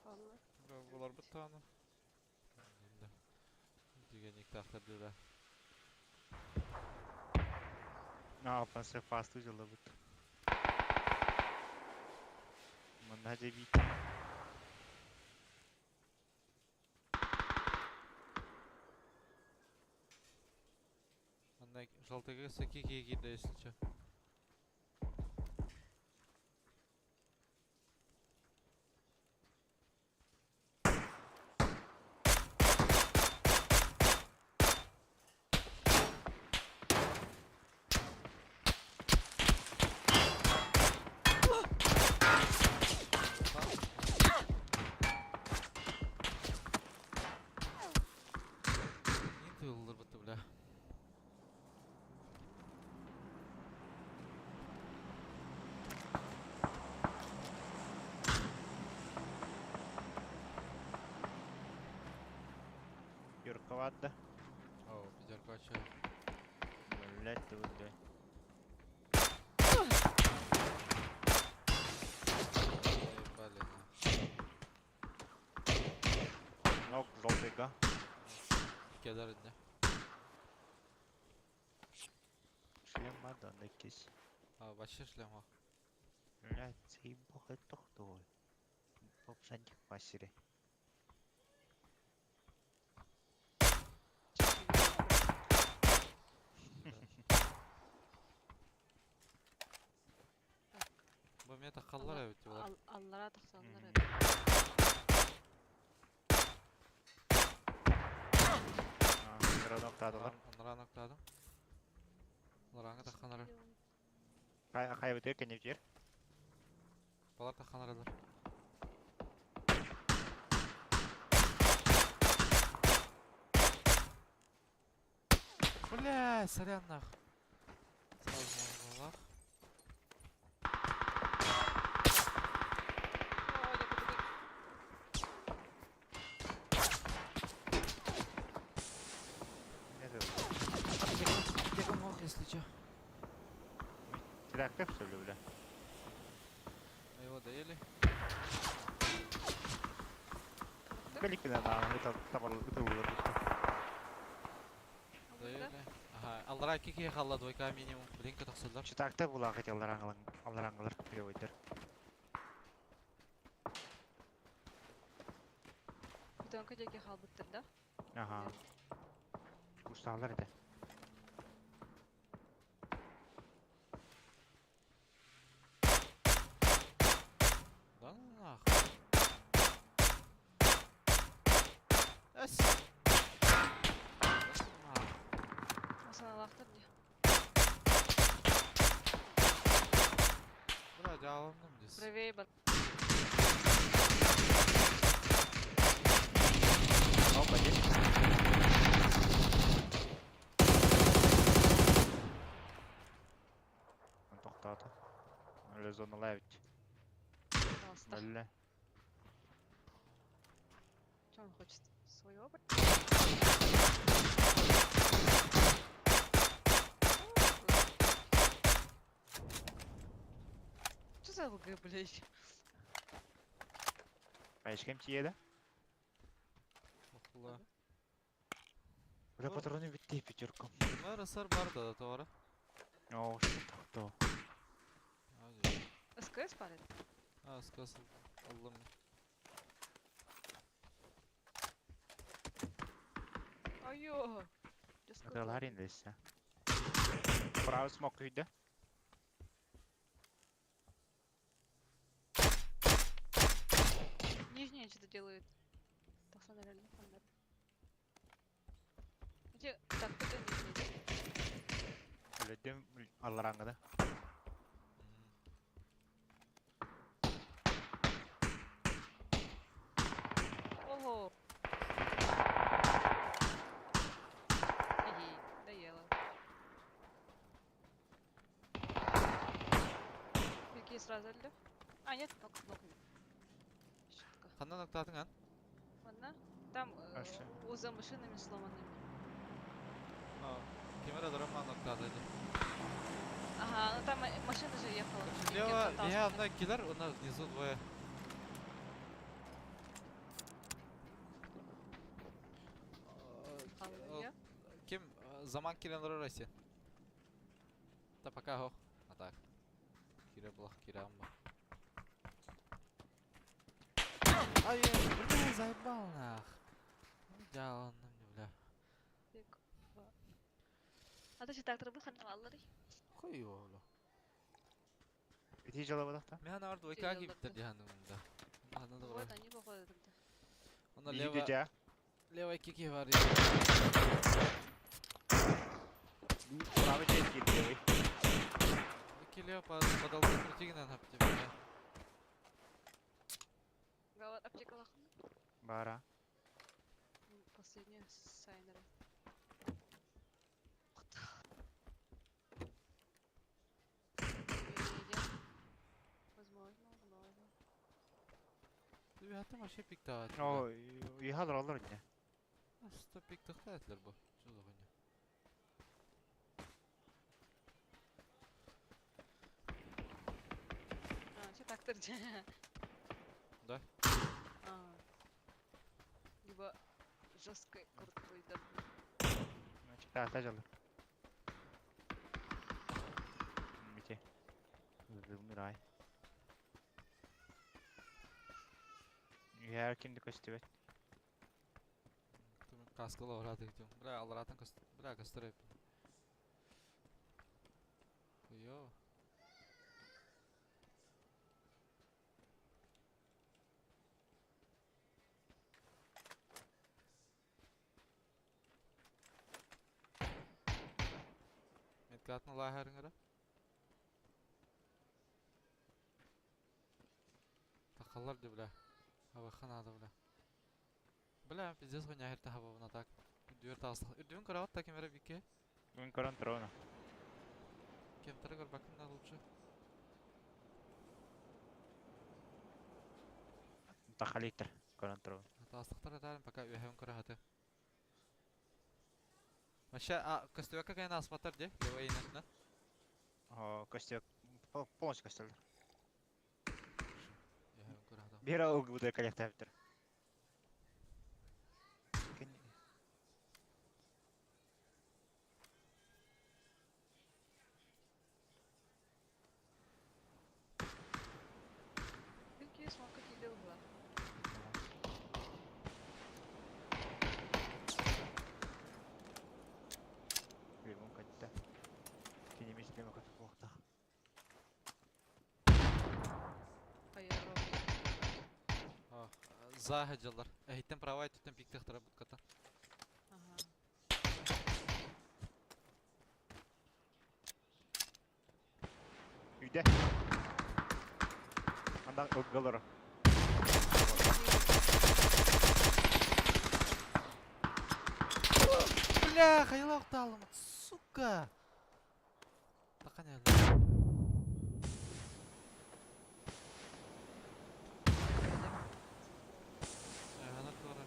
Bağlar. Bular bir tane. Dügenik taktırdılar. Ne yapan sen fast ucula bitti. Manda hadi bir. Anne şaltıga seki kiki de isliçe. Ладно. О, пятерка оча. Блять, ты вот, да. Заебали, нах. Ног желтый-га. Кедар инде. Шлем Мадонны кис. Башир шлем ах. Блять, заебал, это кто? Попсантик пассире. Бу мен тахаллар әбит булар. Аллара тахсанлар Мгм. Бір ноктадылар. Анара ноктадым. Анараңа таханара. Қай бітер, кенеп жер? Балар таханаралар. Бля, сорян нах. Сразу на лах. Не знаю. Аптека мох, если чё. Трактор, что ли, бля? Мы его доели. Каликина на это табар это было. Доели. Ага, аллара кики халла двойка минимум. Блинка тахсылдар. Читакта була хотел алараңылар переводер. Бүтөнкө деги халбыттыр да. Ага. Усталар это. Да ну нах. Эс. Асаналактыр ди. Бля, жалындым дес. Правее бар. Опа, есть. Он тоқтады. Әлі зоналай бит. Пожалуйста. Бля. Что он хочет? Своего? Что за ЛГ, блядь? Пәшкем тиеді. Мақұлла. Бля, патроны бітті пятерком. Бля, рысар бар да товары. О, что тоқты. СКС парит? Скасыл. Аллам. Айо! Адалар енді есі. Право смок үйді. Нижние что-то делают. Так что, наверное, фонарь. Где? Так, это нижний. Өледім алараңыды. Ого! Эй, доела. Какие сразу ли? А, нет, ног. Щетка. Қандан ноктадың ан? Ладно. Там Хорошо. за машинами сломанными. Кемера драма ноктады. Ага, ну там машина же ехала. и Лево, где-то катался. я одна киллер, у нас внизу двое. Алло. Кем заман киренлер Россия. Да пока хох. А так. Кире блах, кире амба. Ай, бля, заебал нах. Жалындым, бля. А ты трактор выход на Валлари? Хуй его, бля. Бітті жылы бұдақта. Мен ар двойка Сериалда киптер да. дегенімді. Надо Вот добро. они походу тогда. Она Биді лево, жа. левой кики var. Право жет келді. Киле подал противника на тебя. Гават аптека лахан. Бара. Последняя сайнера. Возможно. Ребята, вообще пиктат. О, иғалыр олар не? Aslında pek tıkta etler bu. Şurada oyna. Что так-то? Да. Либо жесткой, крутой, да. Значит, атажалар. Мите. Зумирай. Яр kimdi köstebet? Tamam kaskalı avradı gidiyorum. Bırak avratın kastı. Bırak kastır hep. Yo. Metkatını laherin ara. Takallar di bile. Hava kanadı bile. Bile pizdes oyna her taha bana tak. Diyor taslık. Ürdüğün kravat takim vere bir ke. Bugün koron trona. Kim tara gör bakın ne olacak. Takalittir. Koron trona. Taslıklar ederim paka üyehun kravatı. Maşa kastüveka kayna asmatar diye. Yo eynetine. O köstebet. Полностью köstebet. Üyehun kravatı. Bir ara o bu kolektiftir. Какие смока тебе была? Limon katta. Kinimiz limon katta kokta. Hayır, Ah, zahıcılar. Ehitten pravayı tutun piktek tara butkata. ага. Үйде. Андан ылгылыр. Бля, хайла укталым, сука. Такан әлі. Ана тура.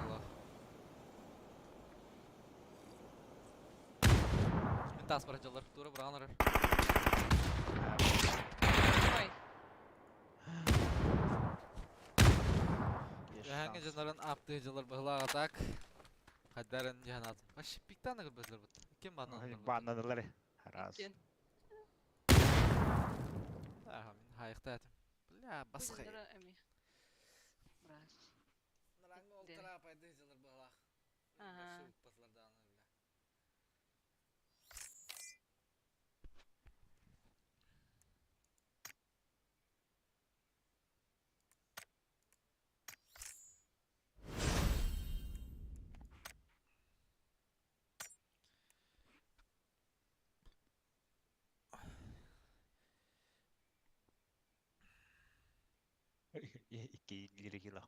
Allah. Мен тас барачалар, тура бұрағанар. Ой, Яңа жанарын аптыжылар бұғылаға так. Қаддарын жанатым. Баш пиктаны кірбезлер бұд. Кем бананылар бұд. Бананылары. Раз. кен. Аха, мен хайықта әтім. Бля, басқай. Көзіндері әме. Біраз. Нараңғы Де. олтара апайдыжылар бұғылақ. Ага. Башы ұтпасылардан бля. İki lira kilo.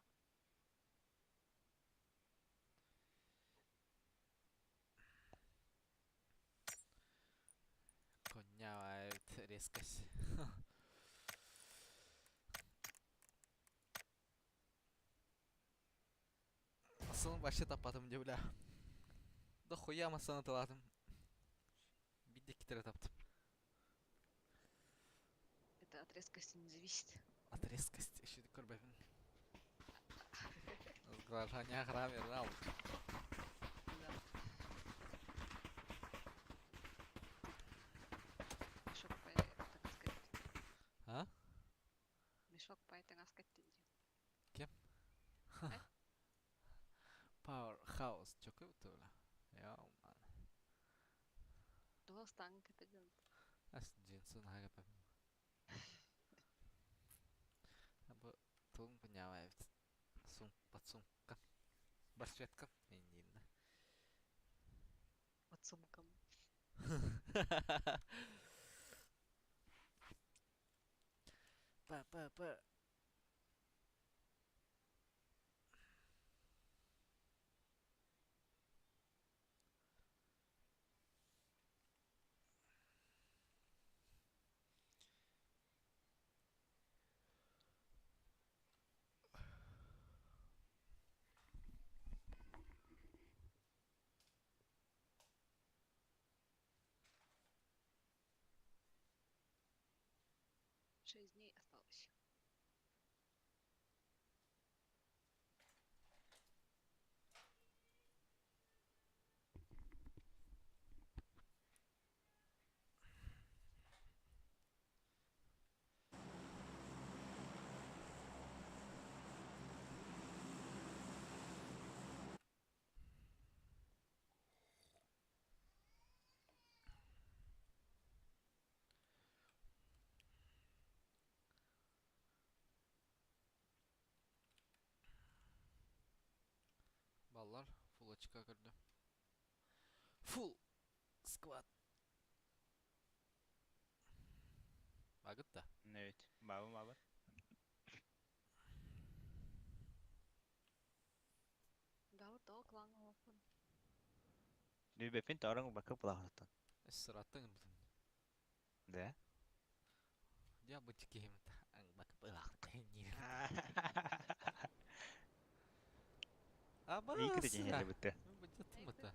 Коня, это резкость. Asılın başı tapadım diye bile. Da хуя masana taladım. Bir de iki kere taptım. Это от резкости не зависит. От резкости. Еще до корбевин. Сглажание храме рал. Да. Мешок по так сказать. А? Мешок по так сказать. Powerhouse. Çok kötü öyle. Ya man. Два станка пойдем. As cinsin haga pepim. Bu tulum punya evet. Под сумкам. Барсеткам. Индина. Под сумком. Па. 6 дней осталось. Ballar full açık gördü. Full squad. Bagıt da. Evet. Baba. Gawat tau kelang walaupun. Di bepin orang bakal pelahatan. Sırattın bütün. Da. Dia bıçık hem ta. Ang bakıp ılak tenir. Ama İyi ki de sıra. cehenneme bitti. Bıçıttın mı ta?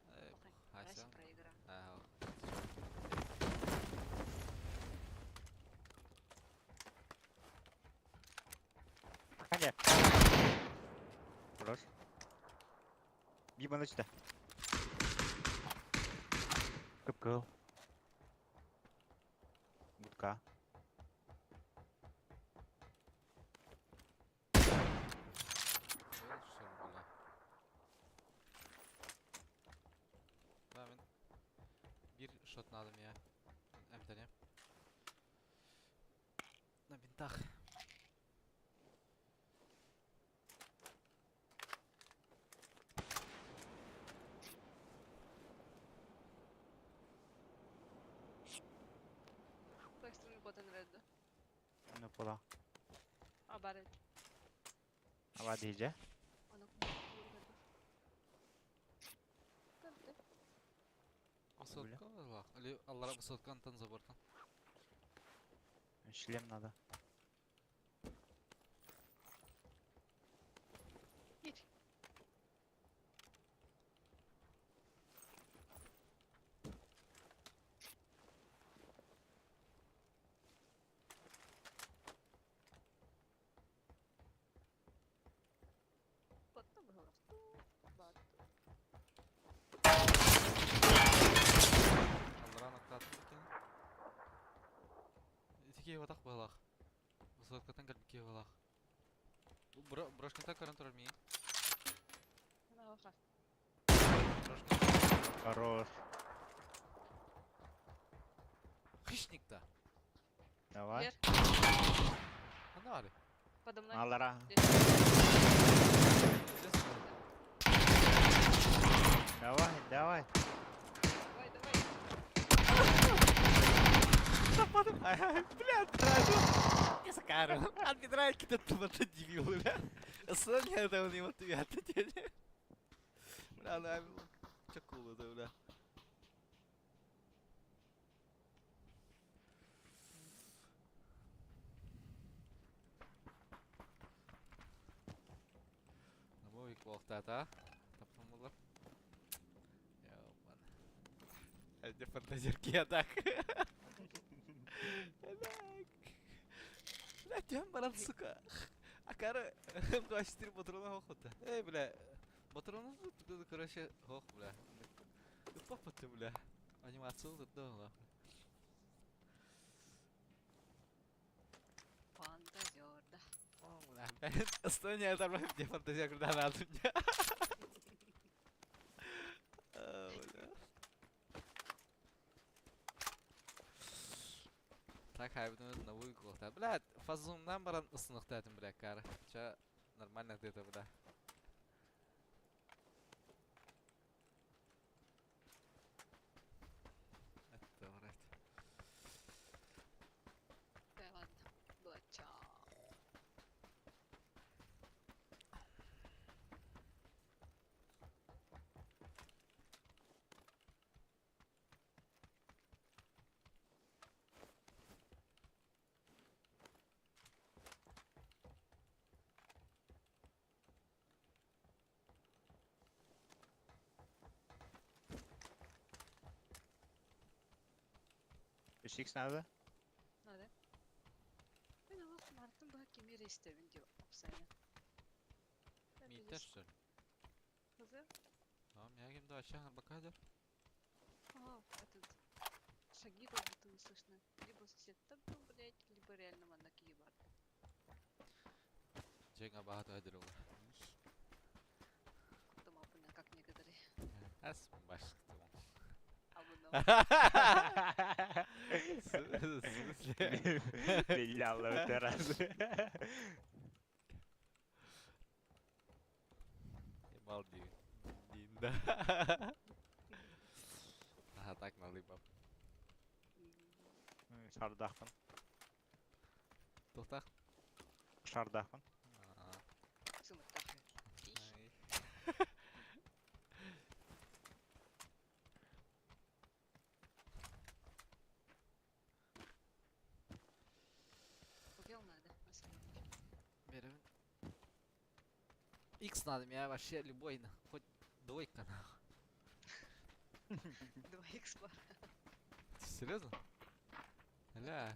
Oke, Hasan. Rasi проиграл. Ah. Makanya. Terus. Gimana sudah? Kepkel. Buka. Ben bir shot aldım ya. Emtane. Na bin tak. Кто экстренный бот нравится? Ano pula? А, барет. Apa diyeceğim? Она курит. Как ты? Высотка var. Ali Allah'a высотка антон забортан. Шлем надо. Едь. Потом было. Бат. Allah'a nokta attım ki. İki vatak balak. Высоткатан gelip iki balak. Брошканта karın turar mı? Она лоха. Хорош. Хищник-то. Давай. Вверх. Ana var. Подо мной. Allara. Здесь. Давай. Давай, давай. Западом. Ай, блядь, драйвер. Я сакару. Отбирай какие-то туматы дебилы, бля. Сын я этого не мотивят, теперь. Бля, ну, çok cool это, бля. На мой квалта, та? Tapamalar. Ya man. Hadi fantazerki yatak. Yatak. Бля, тем баран, сука. А кара, гостир патрона хохота. Эй, бля. Патрона тут, короче, хох, бля. Папа ты, бля. Анимацию тут дома. Фантазер, да. О, бля. Ben Estonya'ya tarafım diye fanteziya kurdan aldım ya. Aa, bля. Так, хайбын на выгул. Блядь, фазумдан баран ысыныкта этим, бля, кара. Ча нормально где-то, бля. Это, блядь. Да ладно. Блача. Üç x nerede? Надо. Артын баһа кемер истебин деп апсайна. Миттер. Кызы? Tamam ya kimde aşağı bakar. Этот шаги как будто не слышно. Либо сосед там был, блядь, либо реально манна киебар. Cenga bahat adır olur. Кутама пына, как некоторые. As başlık tamam. Абыно. Belli Allah öteraz. Mal diyor. Dinda. Daha takmalı bab. Şardakın. Tohtak. Şardakın. Суматаха. Погел надо, особенно. Берем. X надо я вообще любой на. Хоть двойка на. 2х бар. Серьезно? Аля.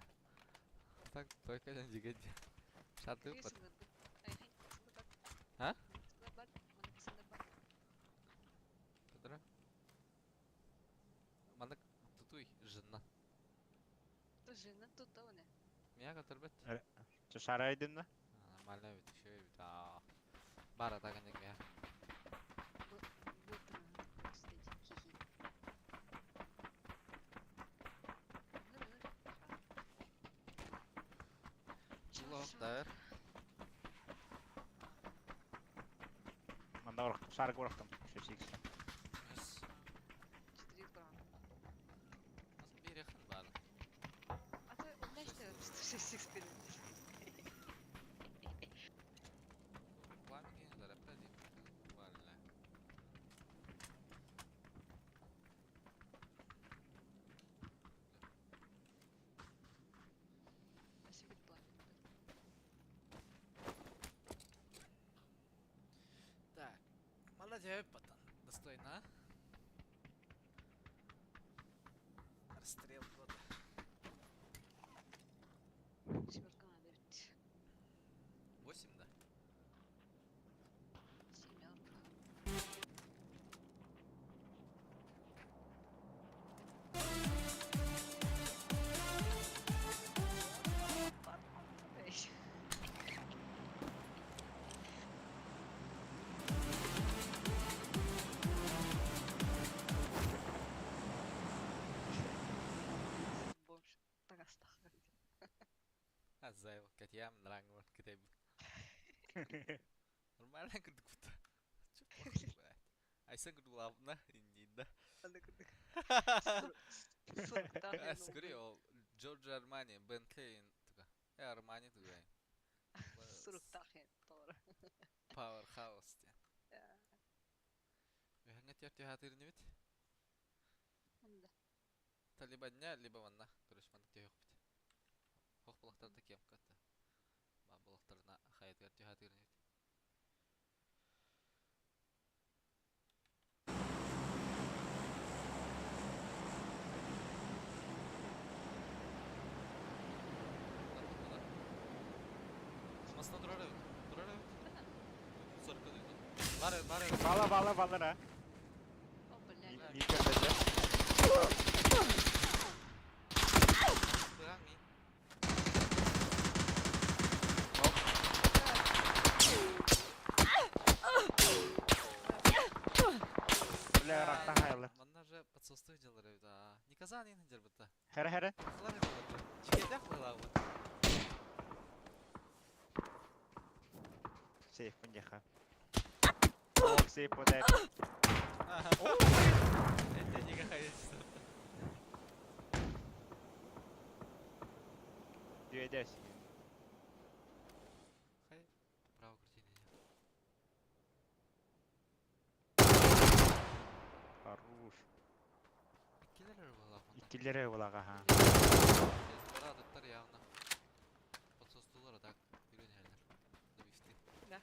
Так только не дигать. Шарты под. А? Кадра? Мандак тутуй жена. Жена тут того не. Меня катырбет. Şaraydın da. Нормально ведь еще и да. Бара так не я. Чулок да. Manda bıraktım. Şarkı bıraktım. Şu çeksin. Yes. 4 грамм. Nasıl bir yakın var? А ты умеешь делать 106 экспериментов? Пламя да рапади. Валя. Спасибо, пламя. Так. Молодец, пацан. Достойно. Расстрел года. Семерка надо ведь. 8, да? Семерка. Эй. Бомж. Тарастаха. Азаева, Катя, нравится, Катя. Нормально курдук. Чё плохо, блядь. Айсан курдулавна, индида. Скорее, Джорджо Армани, Бентлей, така. Армани тугай. Суртахен, тора. Powerhouse. Веханга тяпти хатырны бит. Анда. Талибанья, либо ванна. Короче, мандык тяхок бит. Хох булактарда кем катты. Ба булактарына хаятгар тяхатырны бит. Masna durara bit. Durara bit. Sarkı duydu. Var. Bağla ha. О, блядь. İlk önce. Быган ми. Öyle yaraktan hayırlı. Манна же подсостык делары бит. Не казан ин дер бит. Here. Кылар бит. Чекедак кылар бит. Сейф пындеха. Ок, сейф подает. Это не какая-то. Düğedes. Хай. Право крутение. Хорош. Киллер была. İkilere ulağa ha. Радыктар явно. Подсостулар так. Үйренелер. Добивсти. Да.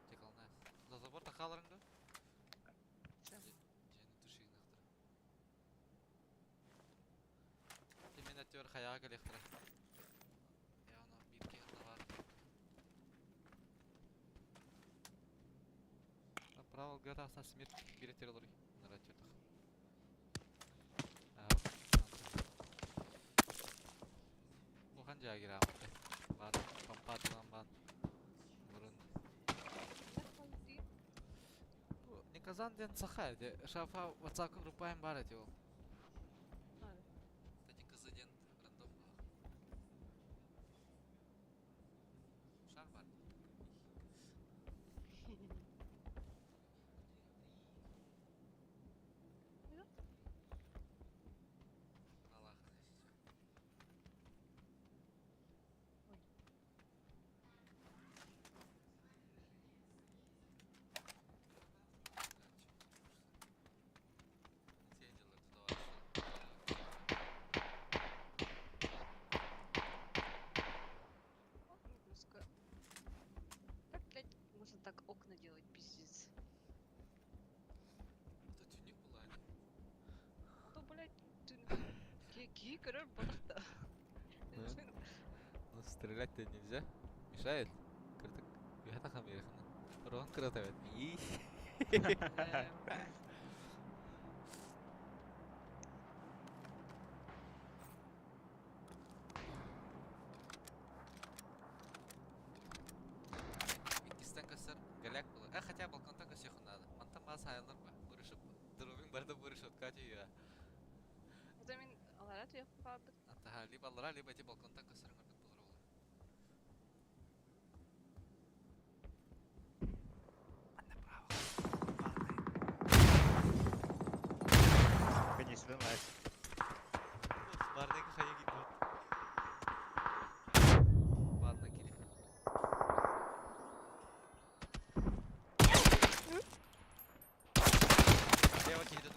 Тек алнайыз. За забор тақаларыңды. Всё. Жені түшігін ақтыр. Темен әтте Aktör hayağa gelektir. Ya ona bir kere var. Право GTA аса смерть билеттер алыр. Наратчыдык. Бу канча кирам? Бар, компатылан бар. Бурун. Бу не казан ден сахай, де шафа WhatsApp группаем бар эти ол. Кстати, казаден рандом бар. Шар бар. Аллах. Нагрузка. Как, блядь, можно так окна делать, пиздец? Это тюник была. А то, блядь, ты... Какие король барда? Ну, стрелять-то нельзя. Мешает. Крытык. Я так американо. Рон крытовет. И. Икистен касар галяк было. Хотя балконта косеху надо. Мантам баз хайылар ба. Бурышып. Дровин барда бурышып качы я. Это мен аларат я папа. Антаха либо аллара, либо эти балконта касарын горбит булар ола. Анда право. Конечно, найс. Бардaki kaya gidiyor. Badna kili. Devam ki gidiyor.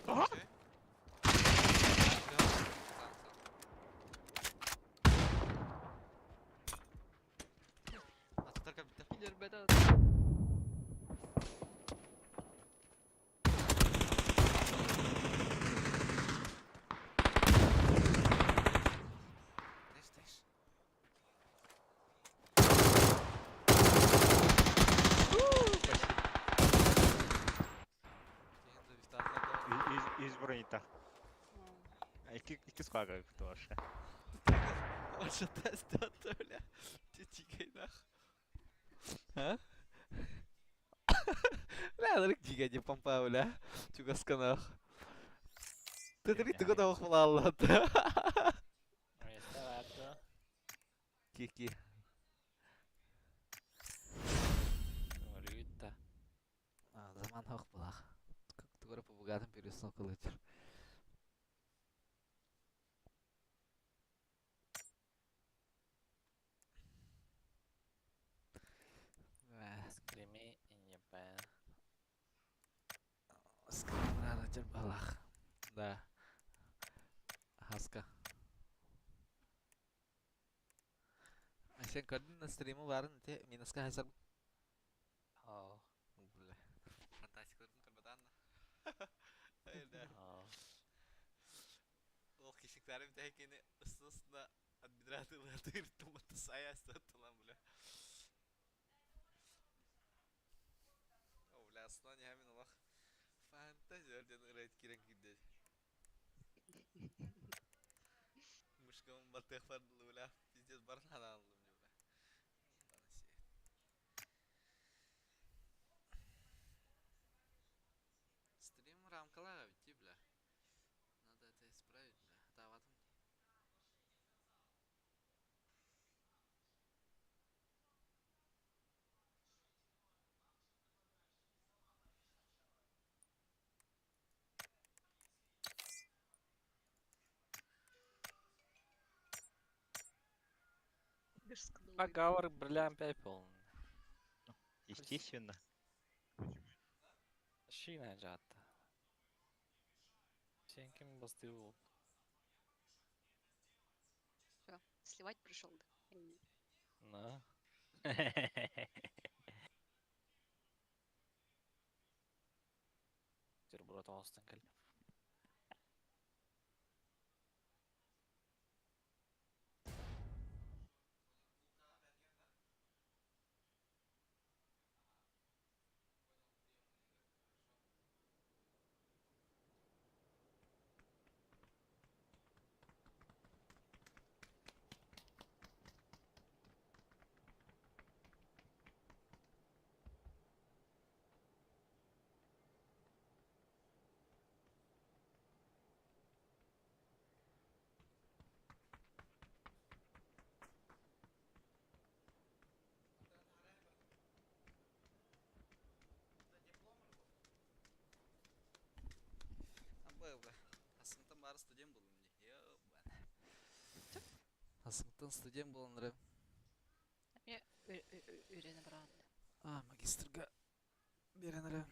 Aha! Atarken bitti. Killer beda. Değiş değiş. Kendi üstadlar Из бронита. İki squad'a тоже. Ваша тест отправля. Тикай нах. А? Бля, дырык диге не помпа, бля. Чугасканах. Ты дрит года хвалала. Neyse vardı. Кики. Рюта. Zaman хох булах. Как ты говоришь, по богатым переснул кулачер. Скрими и не пен. Скримрана балах. Да. Хаска. А сен көрдің на стримі барын те минусқа хасар. Aa. Бля. Фантастикалардың көрбаданна. Айда. Aa. Ол кешіктәрім тәкені ұсты-ұстына администраторларды үйреттім ұтты сая ұстаттылан, бля. О, бля, ұсына не әмін олақ. Фантазиялардан ұрайт керен күйді. Мышкамын баттық бардылы, бля. Пиздец барын хананылым, бля. Стрим рамкалага бітті, бля. Надо это исправить, бля. Таватым. Договор, бля, опять полный. Естественно. Шина жатты. Сен кім басты бол? Все, сливать пришел, да? На. Виктор Бурат Оғастан келді. Hasıngtan bari stüdyen bolun diye. Hasıngtan stüdyen bolunlar. Я үйрене барады. Магистрга беренер.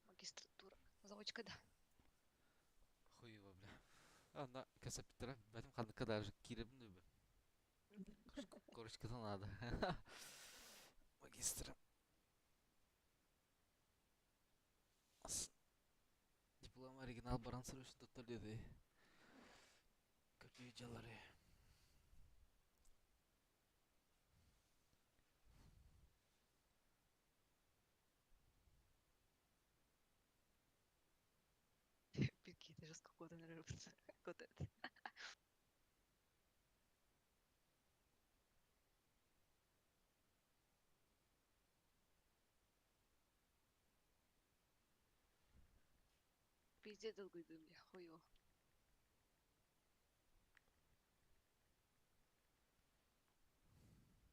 Магистратура. Заочкада. Хуево, бля. Анда касапитера, бәтим хандыкка даже киребин дөбе. Корочкадан надо. Магистр. Диплом оригинал баран срочно тоталеді. Көпей жалары. Какие-то жестко коды нравятся. Вот это. Пиздец долго иду мне. Хуёво.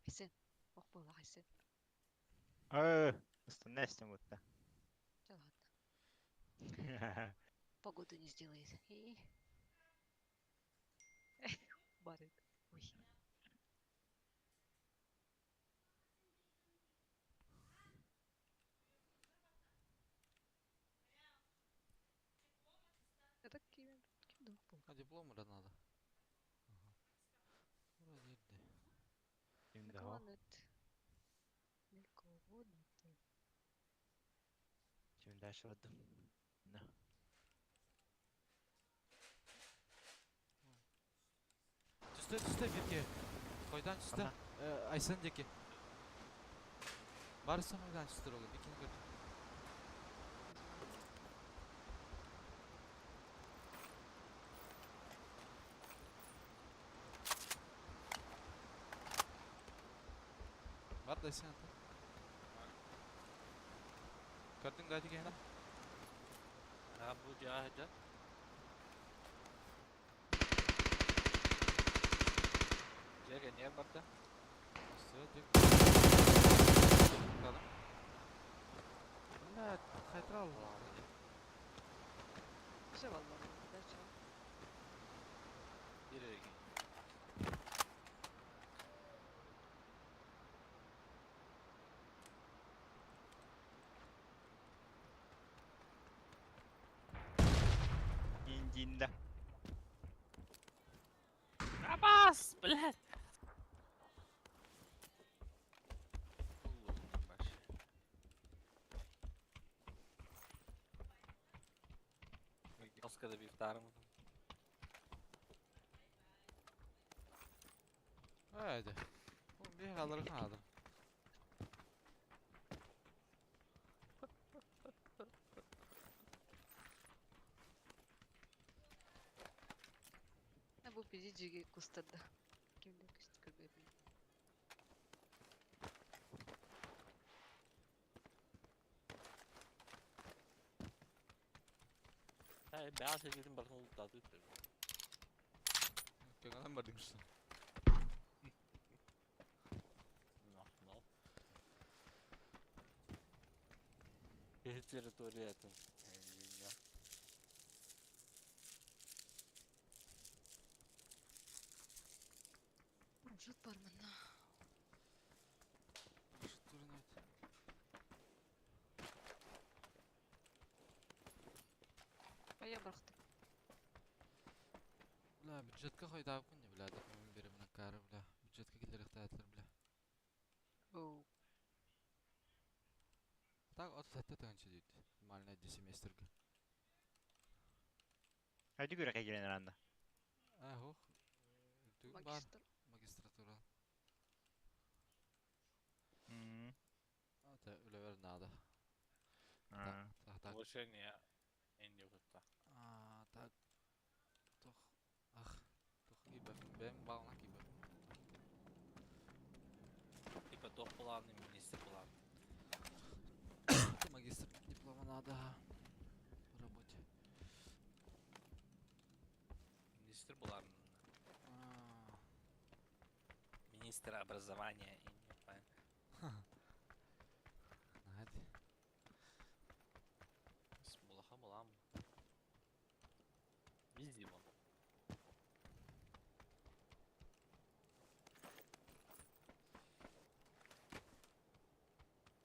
Хасен. Ох, была Хасен. استنى استموت. Да ладно. Погоду не сделает. И... Барит. Ой. Это кем был? А диплом да надо. Вроде иди. Şimdi o. Şimdi aşağıdım. Ne? Түсті берке. Қойдан түсті. Айсан деке. Барысы мойдан түсті ролы. Бекені көрді. Бар да Айсан ата. Көрдің да дегені? Abu Jahda. Жерге не барды? Все, дек. Қалым. Бля, қайтыра алып. Все, валла. Дальше. Береги. İncinde. Абас, блядь! Оскада bir tarım. Haydi. Oğlum bir kalır kaldım. Bu bizi cigi kustadı. Kimde küstü köbeği. Hey, beyaz sevgilim bakın oldu tadı. Kenardan bardın üstüne. No. Территория это. Жут бармана. Şutturun evet. Aya bıraktım. Bля, бюджетка қойды алып күнде, бля, документ беремін кәрі, бля. Бюджетка келдер ықтаятылар, бля. Оу. Так, от сәтті тәңінші дейді. Нормальный 1 семестрге. Hadi göre gelin anda. Хух. Түн бар. Магистр. Магистратура. Hmm. Ата үлевер нада. Ha. Так. Повышение индивида. Так. Тох. Ах. Тох кибе. Бем бална кибе. Типа топ планы, министр план. Магистр диплома надо. По работе. Министр план. Министр образования и не знаю. Нади. Смолаха балам. Видимо.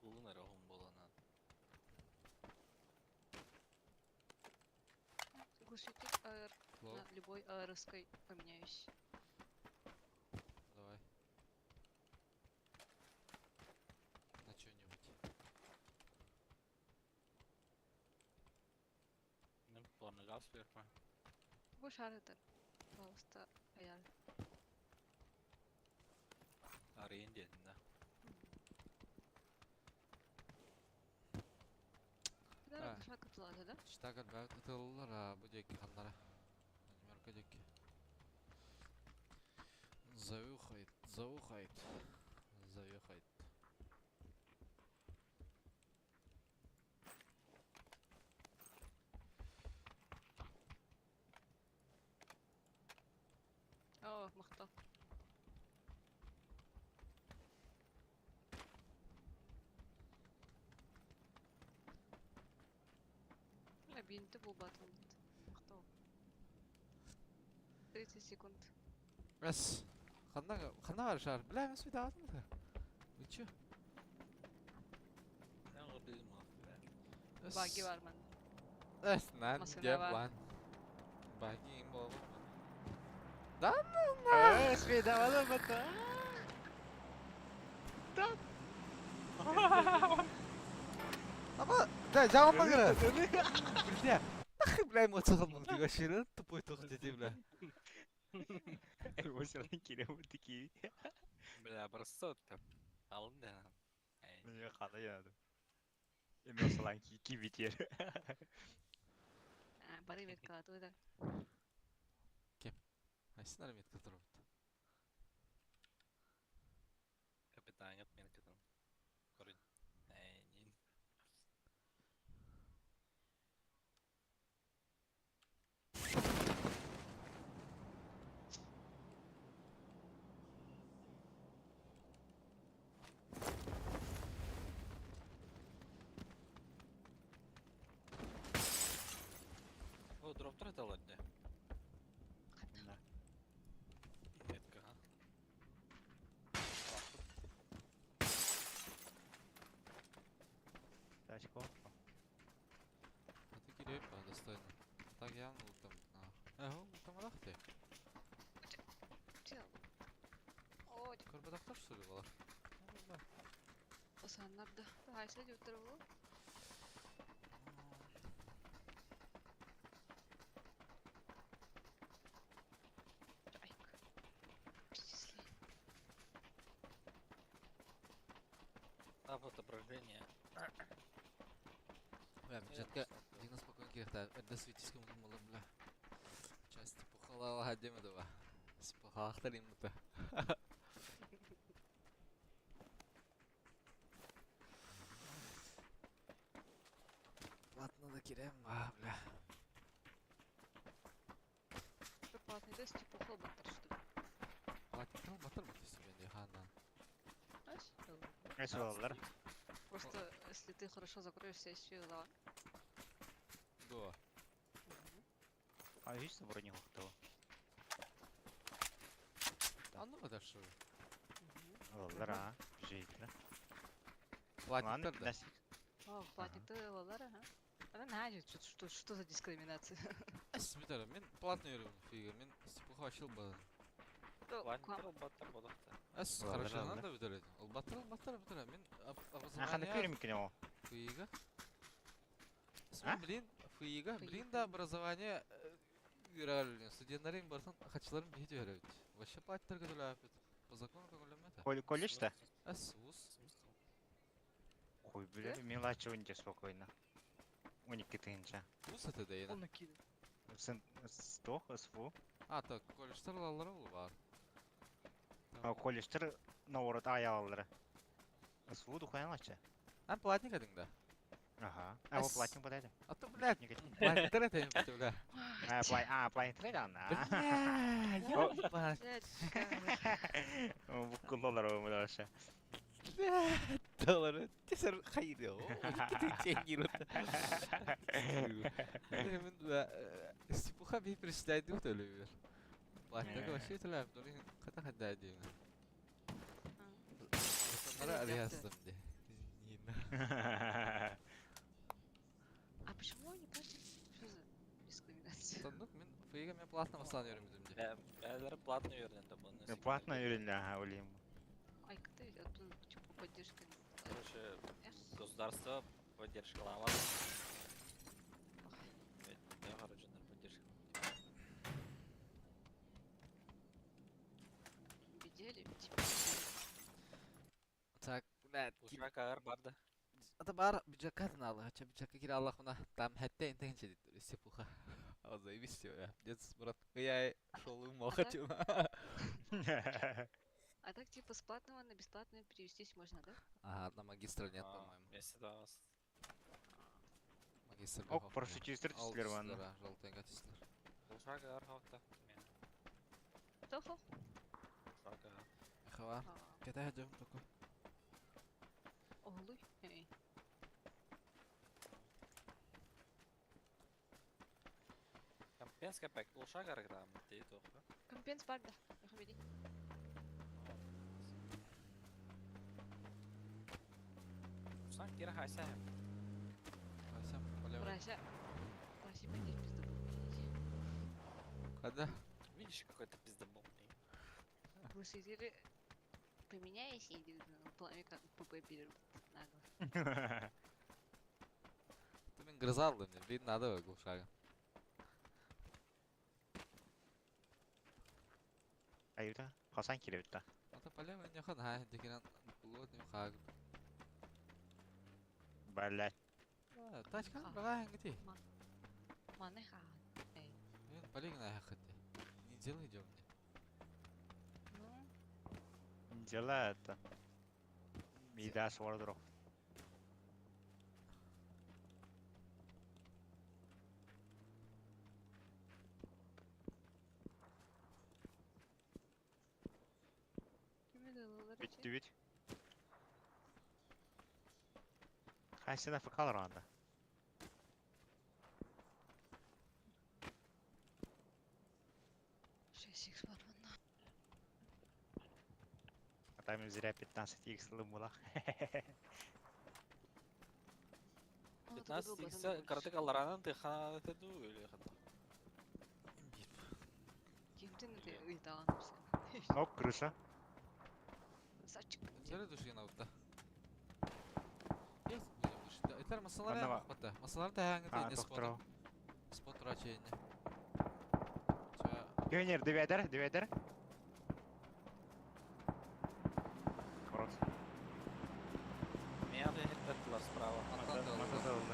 Луна рогом была надо. Глушитель АР Лоу. на любой АРской поменяюсь. Давай. На что-нибудь. Ну, планы газ сверху. Bu şartı. Пожалуйста, ayar. Arayın dedin de. Bir Ha. daha dışarı katıldı da. Штагат бәлт ытылылар, бу жеки ханнара. Номерка жеки. Заухайт. Заухайт. О, мықты. Лабиринті бұл батыл. Мықты ол. 30 секунд. Эс. Ханна бар шар. Біләм, эс бейді атым да. Вы чё? Ben orada mı? Баги var mı? Эс, нан, Масына геп бар. лан. Баги им болу. Свидавала бата. Ama, да, жауынма кірі. Бля. Нахуй, бля, эмоция қалмың тігі ашыры. Тупой тоқ деді, бля. Эмоциялар келемін тіки. Бля, просто там. Alın da. Мені қандай еді. Эмоциялар ки битер. Бары бет қалады да. Айсın армет катырып. Капитан yapmayın kadın. Korun. Neyinin. O drop'ta da alırdı. Метка, а? Тачко. А ты кирей по достойно. Так явно там. Эго, там алахты. Чел. Ой, Көрбедақтар что ли балар? осаннарды. Айса жүттір бұл. Жайк. Перечисли. А вот отображение. Бля, бюджетка дина спокойно кирта. Это светиском думала, бля. Части пухала гадема дава. Спахахтар им это. Ладно, да кирем, бля. Припадный тест типа хлопотар, что ли? Ладно, батыр бут себе не хана. Знаешь? Несі олар? Просто если ты хорошо закроешь сессию, да. Да. А hiç de bura не хоқтау. А ну это что? Олар, а? Жейтілі. Платниктар да. О, платник-то лалар, ага. Она нажит, что за дискриминация? Эс битер, мен платный өрüm фига. Мен стипуха ашыл бадан. Вантер батыр болакта. Эс Ладно, хорошо ладно. надо битер. Ол батыр битер. Мен Ақаны образование. көрім екен ол. Фыйга. А? Блин, фыйга. Фыйга, Блин, да, фыйга. образование үрәлүлен. Студентларың барсын, хатчыларым бейт өйрәбит. Вообще платтар көтөләпит. По закону көңілемеді. Колледжда? Әсус. Қой біле, мен лачы өнде спокойно. 12 тыйынша. Ус это дейін. Onu kil. Стох, СФУ. А, так, колледжтар алалары ол бар. Колледждер наорот аялалары. СФУ духайын лачы. Ан платник әдіңді. Ага. А, ол Ас- платин бодайды. А то, блядь, платтар әтейін біті, бля. Платин трейд ана. Бля, ёбать. Блядь, Бұл күлдолар өмір аша. Доллары. Тесер хайыр, о. Тенги рот. Мен да стипуха бей представляю төлөбөр. Платтар вообще төлөп, дөрин ката хадда дейм. Мара алиястым де. А почему они платят? Что за дискриминация? Тандык мен фыйга мен платно бастан өрүмдүм де. Бәлері платный үйренді бұны. Платно үйренді, ага, олейм. Ай, кто это? Оттуда почему поддержка? Короче, Эх, государство поддержкаламады. Я горожандар поддержка. бедели ведь. Так, блядь, Ушак ағар барды. ата бар бюджетка тыналы, ача бюджетка кире Аллахуна там хәтте интеген чедит, стипуха. А заебись всё, я. Дец, брат, я шел ему хочу. А так типа с платного на бесплатное перевестись можно, да? Ага, на магистра нет, по-моему. Вместе да вас. Магистр Ок, парашютистер тислер ванна. Да, желтый гатистер. Ушак ағар халықта. Тофу? Ушак ағар. Хава, кета хәджем такой. Оглуй. Эй. Компенска пәк ушак ағар грамм дейді оқы. Компенс бар да. Яхмеди. Ушак кері хайса. Асям, полевый. Прася. Проси пойдешь пизду. Когда? Видишь, какой-то пиздобол. Процедуры поменяюсь и в плане как ПП берут нагло. Ты мен грызал, да, мне блин надо был шага. Айыта, қасан келебітті. Ата полевый не хан, ха, декенан булот не хаг. Бәләт. Тачка, брага, гити. Манеха. Эй. Мен полегна хахати. Не делай идем. Ну, Дела это. Мида суардырок. Битті бит. Қайсына фықалар анда. Шесть бар ванна. Атаймен зря 15 х лымылақ. 15 икса картык аларанын тыхана тыду или хата. Кемтен это ыйтаганымсың. Оп, крыша. Сачык. Зары души наутта. Yes, будем души. Этлер масалар Аннава. я бақпатта. Масалар да хаңы дейіне Тоқтырау. спот рачейіне. Пионер, девядер. Рот. Меня ответила справа. Матазалды.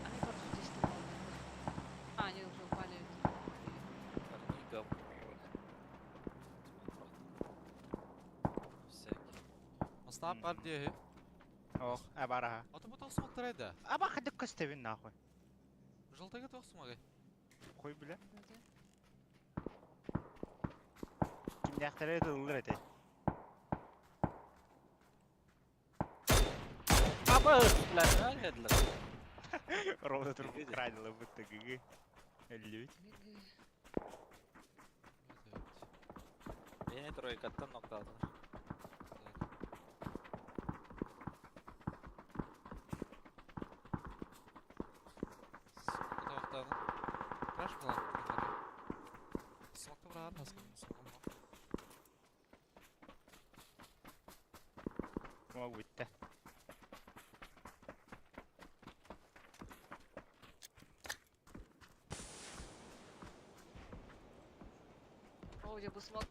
Они просто здесь стоят. А, они уже упали. Корнигов. Всякий. Мастап бар дие. Ох, абараха. Ата бұтал смақтар айда. Аба қадық көстебін нахуй. Жолтайға тоқсым ағай. Қой біле. Киндяқтары тылылыр әтей. Аба ıhtılar ne dediler? Ровно тұрып крадилы бұтты гүгі. Әлі Beni тройкаттан нокта алдылар. Краш была. Смокту брат, Мог бітті. уже бы смог.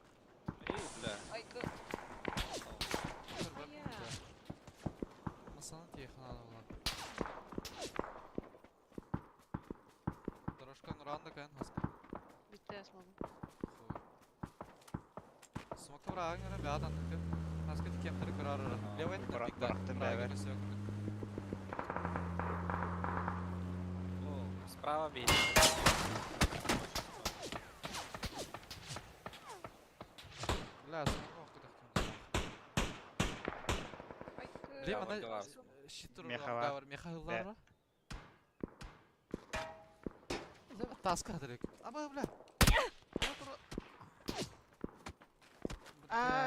Эй, бля. Ай, Ая. Масаны тиехана була. Дорожка нуранда кайын хаска. Битте смогу. Смокта бұрағын көрі бәғат андық. Хаска тикемтері көрі арыра. Левайын Бұрақтың бәвер. О, справа бейді. Бля, смокта оқты тақтым. Ай, Бля, Давай, мана давай. щиттер Мехава. ұрған бәвір. Меха хыллары. Таска дирек. Аба, бля.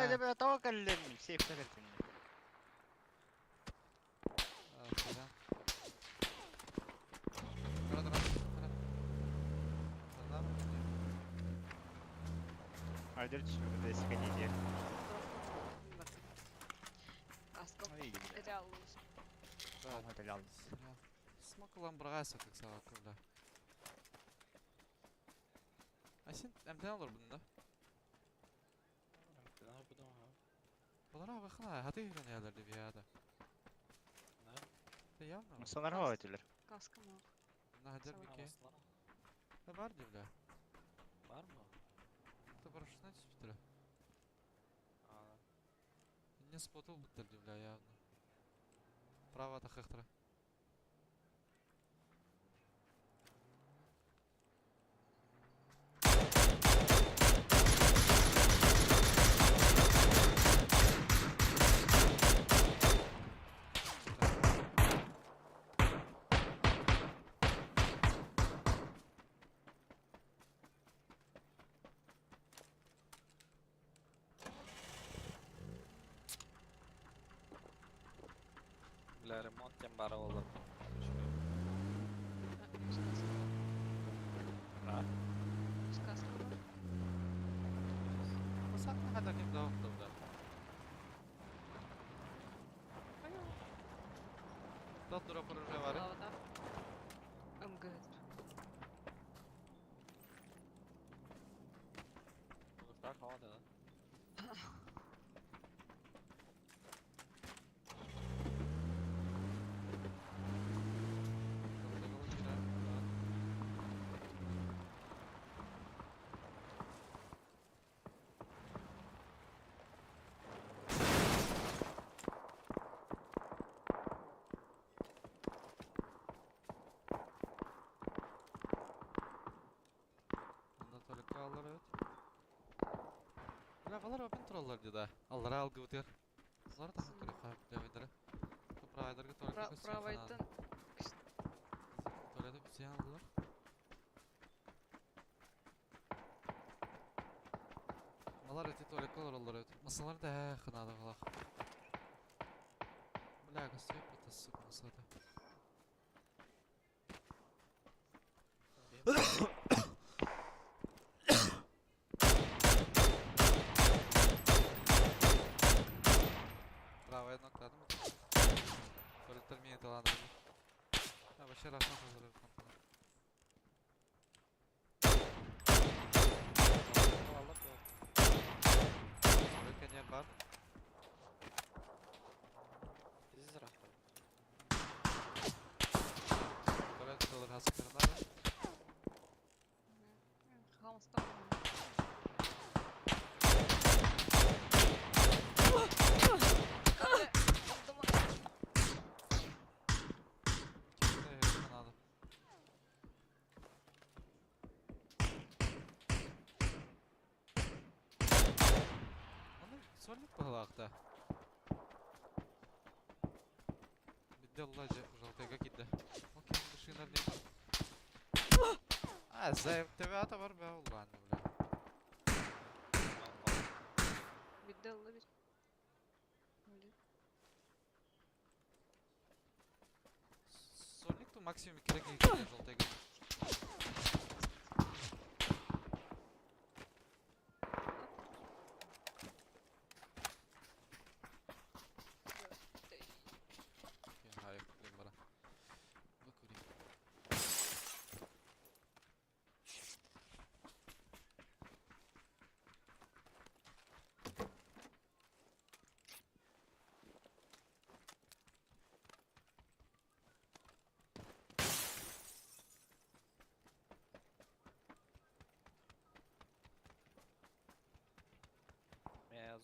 ده بيتوكل السيف تلاتين. Ардерч burada сходите. Каском. Ну, видим, да. Реал. По-моему, это реально. Смокалан бұрғайса как сала көбля. А сен әмден алыр бұнда? Бұлар аға қына, хаты үйрен әлерді бияда. Ты явно? Сонарға өтілер. Каска мог. На хадер Сала. бике. Да бар дебля. Бар mı? Ты парашютна түсіп бітірі. Не спотыл бітір дебля явно. Право тақықтыра. Бля, ремонт тем бара olur. А, с каска бар. Масақны хадер кем дауып дебля. Дат дура поружай бары. Лавада. МГ. Как havada lan? Onda tolikka alır evet. Bля, балар опен троллар деда. Аллара алгы бутер. Алар да хакыры хап дебедер. Провайдерге толикка көсөй. Правайттан. Толеда бисен алдылар. Алар эти толикка алар evet. Масалар да хынады калак. Бля, көсөй бутасы масада. Правая ноктадым. Толеттер мені таландырды. Я вообще рахмат hazırlıyorum kampana. Kanyer var. Bizi zırahlar. Tolet olur hasıklarına da. Хамска. Kanadı. Onu solik bağlaqda. Бидде лажа жалтайга кидді. Окей, дышынар не бар. А, зайып тебе ата бар бә олғаны, бля. Бидде алла бир. Öyle. Соник ту максимум керек екенде жалтайга. Окей, хайып, блин, бара. Выкурим.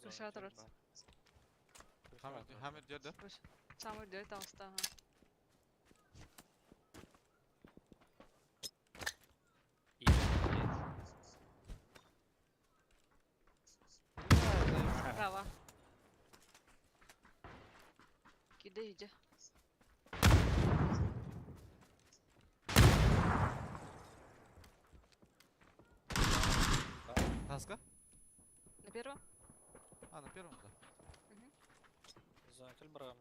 Aşağı taraf. Hamir diyor da. Самый дёрт алыста. Права. Кидай, иди. Таска? На первом? А, на первом, да. Зонтель брам.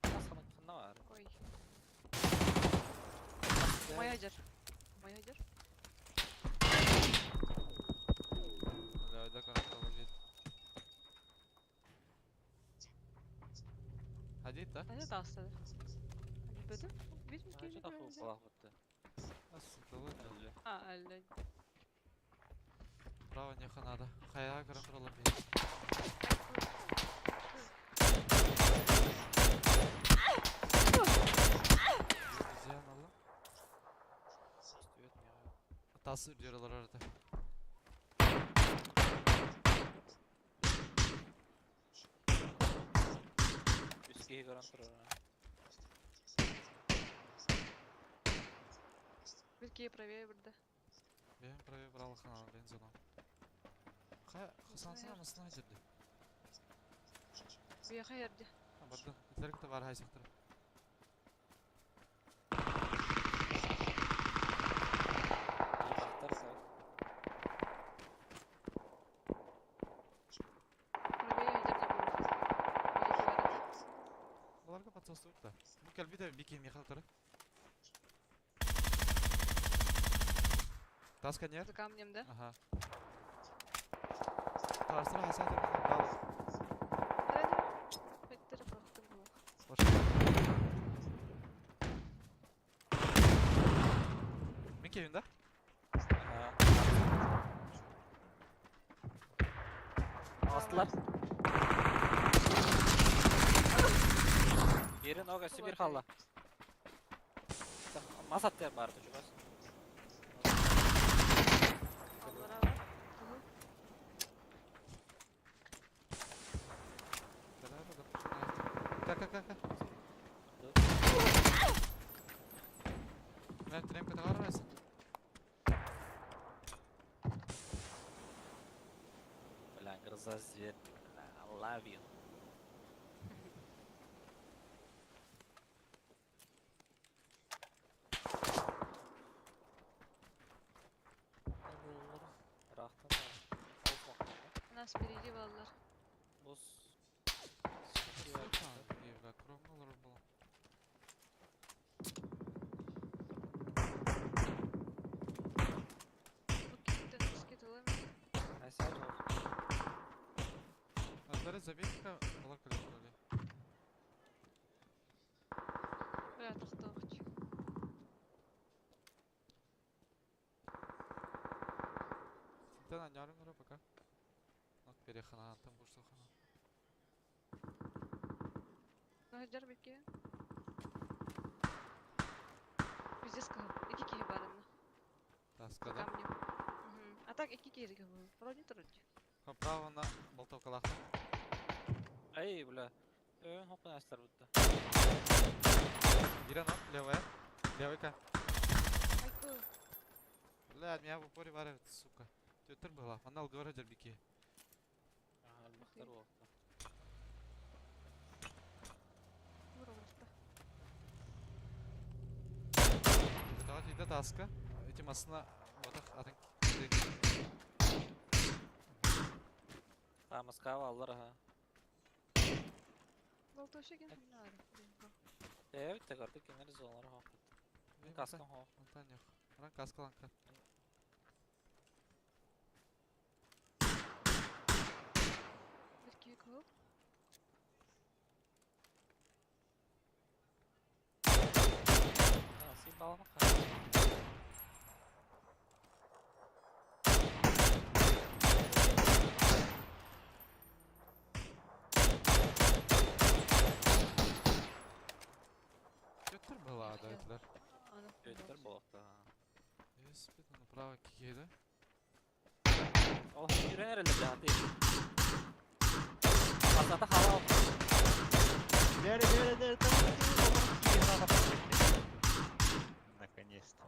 Тасканы кынна бар. Ой. Моя держ. Моя держ. Да, карата валит. Ходить, да? А это алыста. Бөтін? Видимо, Ача да фул балақ бітті. Асылтылы. Әлі. А, әлі. Право не надо. Хая каракурала бей. Зиян алла. Стүйет меға. Тасы үрдералар арады. Үскеге гаран тұрар. Біркей правее бірді. Ben buraya buralı kanal benzonu. Hasansına mısın acırdı? Бұяқа ерді. Ha buradan. İtlerik de var haysaktır. Ақтар сау. Правее ерді бұл. Olarga patsostuyuk da. Bu kelbi de bir kemi yakalatırı. Таска нет? За камнем, да? Ага. Тарсыра haysaktır. Dağlı. Да. Беттері бақтың бұл. Başka. Min kevinde? Астылар. Бері нога Сибир қалла. Масаттер барды жүгас. Аллара бар. Как? Ben tren kötü var mısın? Бля, гроза зверь. I love you. Рахтан Нас впереди баллар. Бос. Evla krom olur bu. Букетті түскетілі. Айсай жол. Adları zabitka ola kalıyor. Бля, тоқтауқчы. Синтен анярым ора пока. Нок перехана антам бушто хана. Нағыджар беке. Бізде скал. Екі кей барымны. Таска За да. камнем. А так екі кейрге бұл. Вроде тұрыды. Право на болтовка лахта. Ай, бля. Ön hoppun aslar butta. Gira ног, левая. Левая. Айку. Блядь, меня в упоре варят, сука. Тетер была. Манал говоря дербики. Ага, бахтар болыпты. Вырылышты. Давайте иди таска. Этим асына вот атын. Тамаскава аллар аха. Бұл тошы кен хымнары. Бітті көрді кенер зоналар хоқыт. Каскан хоқ. Антан yok. Ран каскаланка. Бір кей көп. Asi балама қа. Тетер была, да, этler. Аны. Өттер болыпты. Еспет, направо кикейді. Ол үйренер әлі жағады. Масата халал. Дер, Наконец-то.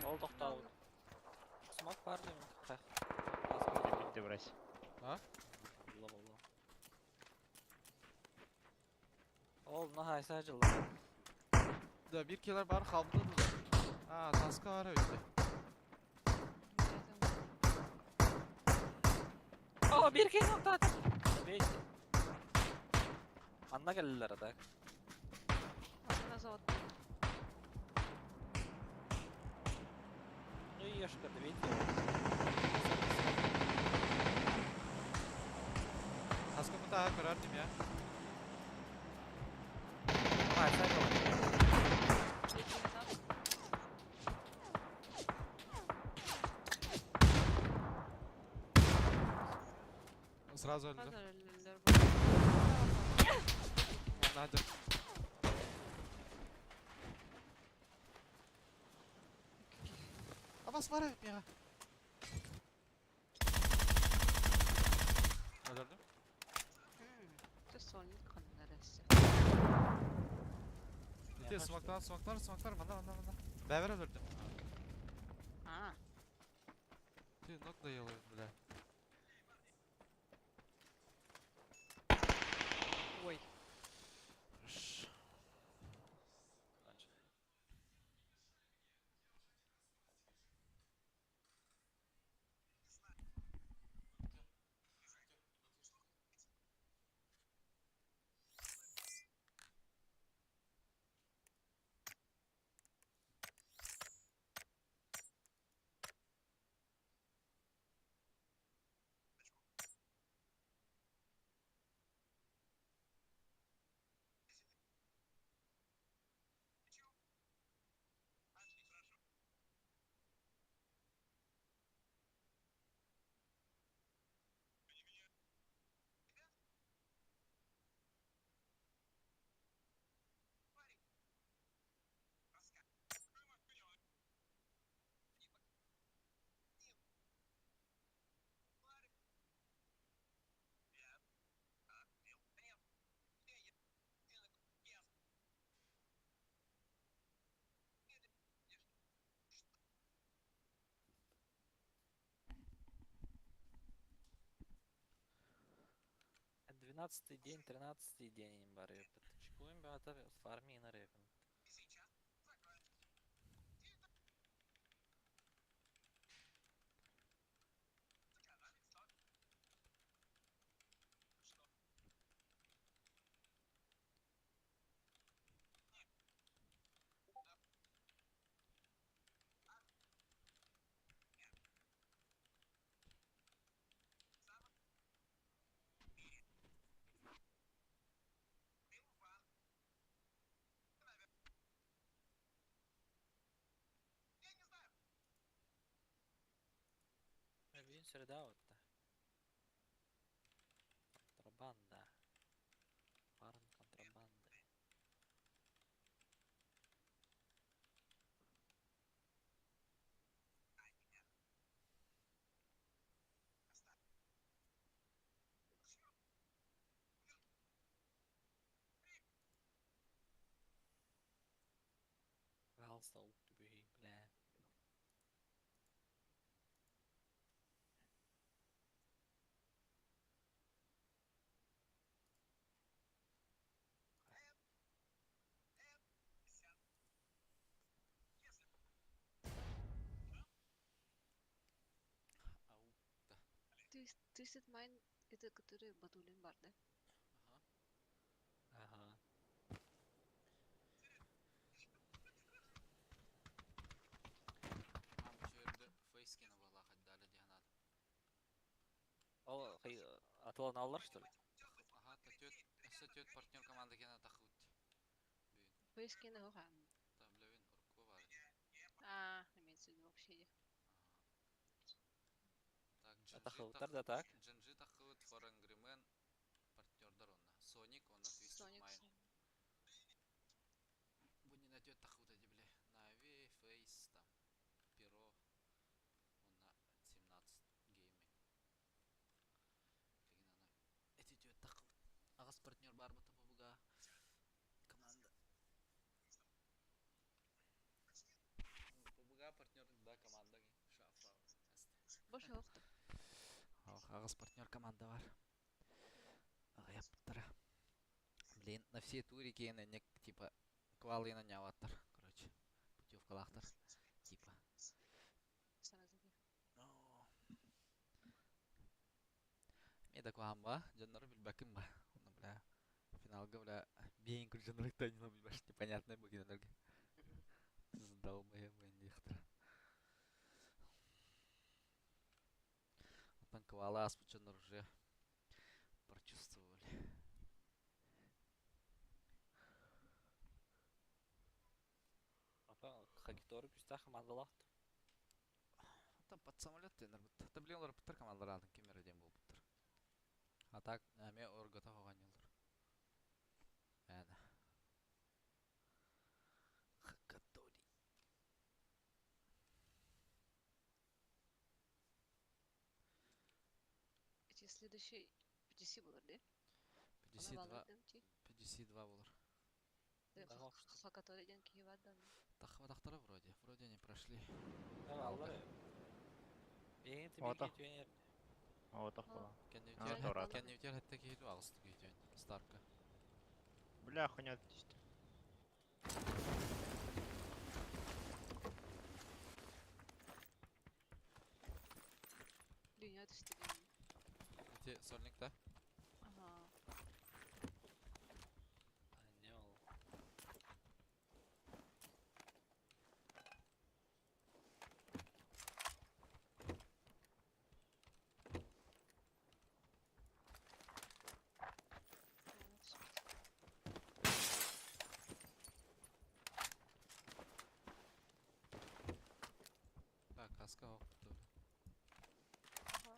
Ол тоқтау. Смок бар деймін. Bitti burası. Ha? Allah Allah. Ол нахайса жылы. Да, bir keler бар халбыда да. Таска бар өйті. О, bir kez nokta atın. Бейт. Анна келділер атак. Одна завод. Ну и ешка, да бейт. Таска мұта көрәрдім я. Нахайса жылы. Сразу öldü. Hazır ölüler Hadi. Ama var ya. Öldürdüm. Ты сольник қандарасы. Bitti smoke'lar bana. Beraber öldürdüm. А, Ты ног доелый, бля. ой. Двенадцатый день, 13-й день им бар епет. Чекуем бата с армии на репен. Вин среда вот. Контрабанда. Фарм контрабанды. Галстал тубей, бля. Ты сет майн, это который Батулин бар, да? Ага. Фейскина была хоть дали дигнат. О, атылан аллар что ли? Ага, тет партнер команды кена тахут. Поискина хоха. Таблевин урку var. А, имеется в виду вообще. Так, Атахылтар да так. Джинджи тахут, Форенгримен, партнердар онна. Соник, онна Twisted Соник. Mind. Bunun atıyor tахут эти, бля. Нави, Boş yoktu. Ағыз партнер команда бар. Ағаяптыра. Блин, на все туре кейна нек типа квалына няваттар. Короче, путевкалақтар. Типа. Sana zaten. Меда квам ба, жаннары билбәкім ба. Оны бля, финалга бля, бейін күр жаннары тайнына билбәш. Непонятное бұл кенелерге. Задолбаемый нехтер. Там квала аспучанар уже прочувствовали. Ата хакитори күстә командалахты. Там под самолет тенер бит. Та блин, олар биттер командалар алдын кемерден бол биттер. А так, әме оргата қоған елдер. Әне. Хакатори. Эти следующий PTC булыр, да? 52 52 болар. Daha Хакаториден киіп адам. Тахвадақтары вроде не прошли. аллар. Ең Ото. тибеге төнер. Отох була. Торады. Кенневтер хәтта кейду ағысты кейден. Старка. Бля, хуйня düştü. Dünya düştü. Эти сольникта. Ага. Не ол. Да, каска оқыпты. Ага.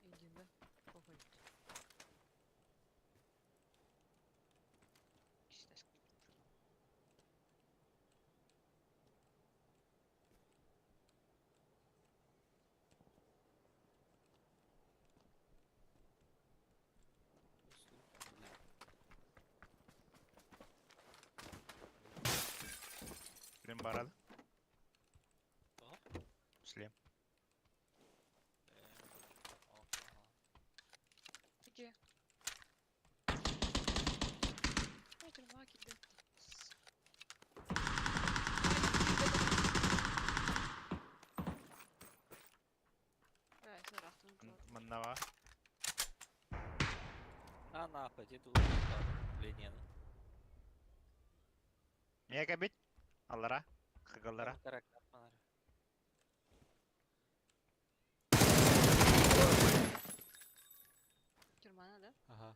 İncinme. Kokuydu. İşte Birim baradı. Ага. Шлем. Где? Ой, тюрьма кидает. Ай, зарахтым кылып. Мында var. А нахуй, деді Ленин. Niye kabit? Allara. Kıgıllara. Karakter falan. Тюрьманы, да? Ага.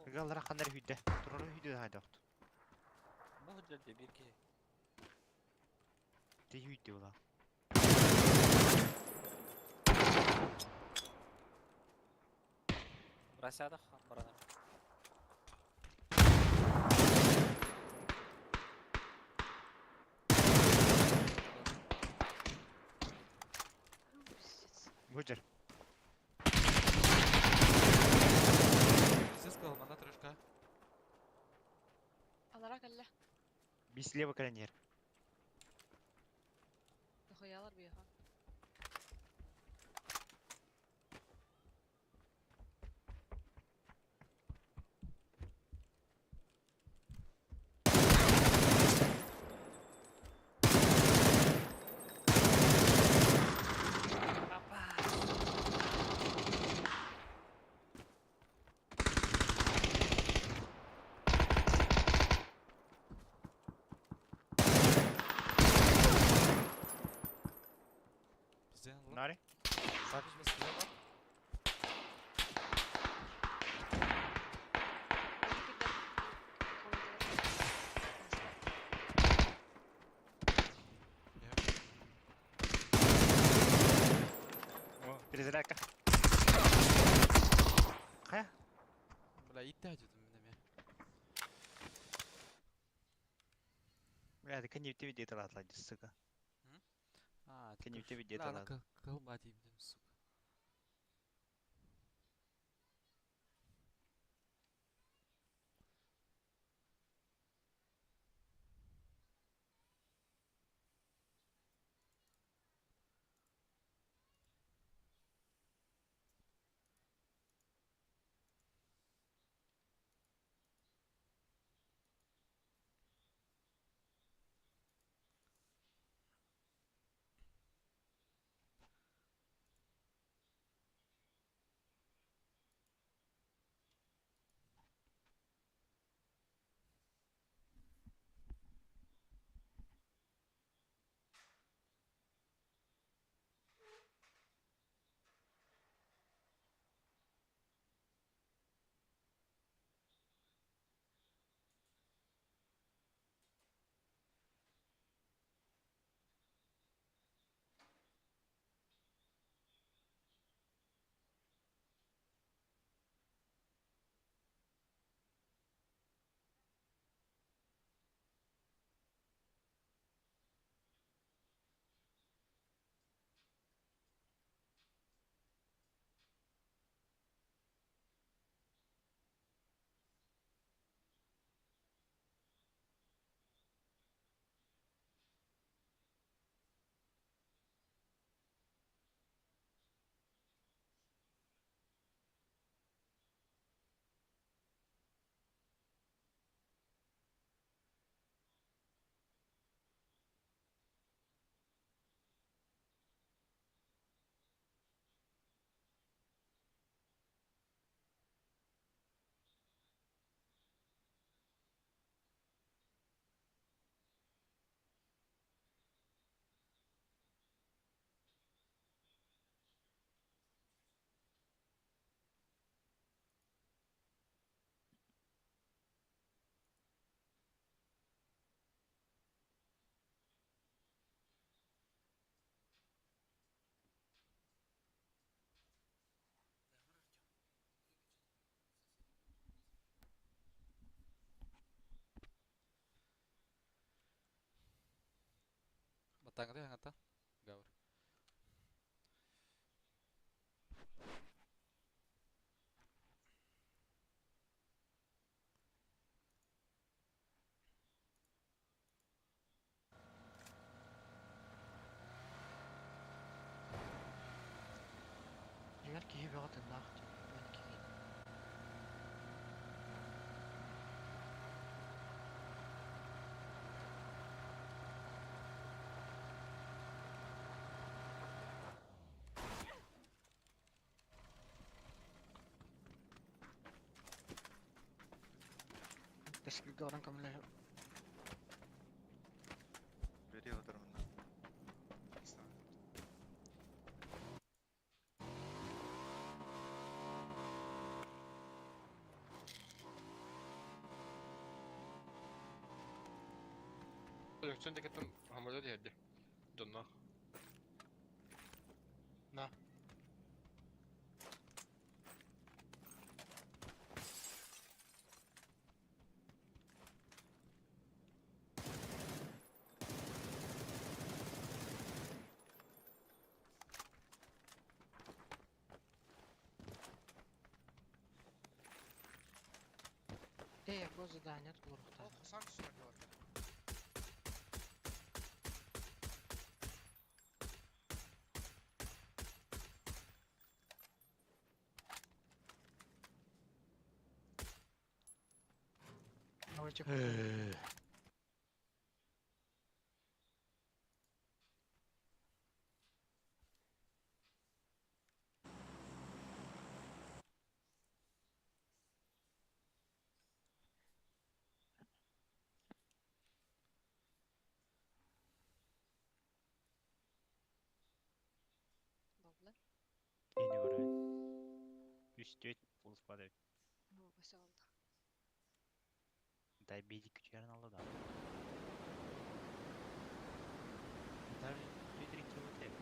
Kıgıllara kanları hüdde. Durunu hüdde haydi oqtu. Bu жерде bir kişi. De hüdde ola. Россияда барады. Ну, пиздец. Бөджер. Сіз сказал, мана трешка. Алара кәллә. Bir слева калянер. Дохуялар бияха. Бізден лық. Nari? Сапиш біз кізе бар. О, перезарядка. Қая? Бля, итті әдедің менеме. Бля, ты конъюнктиве видео атлади, сука. А, Конъюнктиве видео Бля, ана атлади. қылба деймдім, сука. Аттан кыды аңаттан. Гавр. Егер киһи бөҕө тыннаах дии, мен киһи. Кескилге оран камылар. Бери отырмын. Öksün teketten hamurda diye Donna. Na. Бу задание курухта. Сам түсінер де var. Авычык. Бабла. Ини көрөйүн. Үстөт пулс падает. Ну, баса алды. Дай бейдик күчерін алды да. Даже түйдірік кеп өтеп.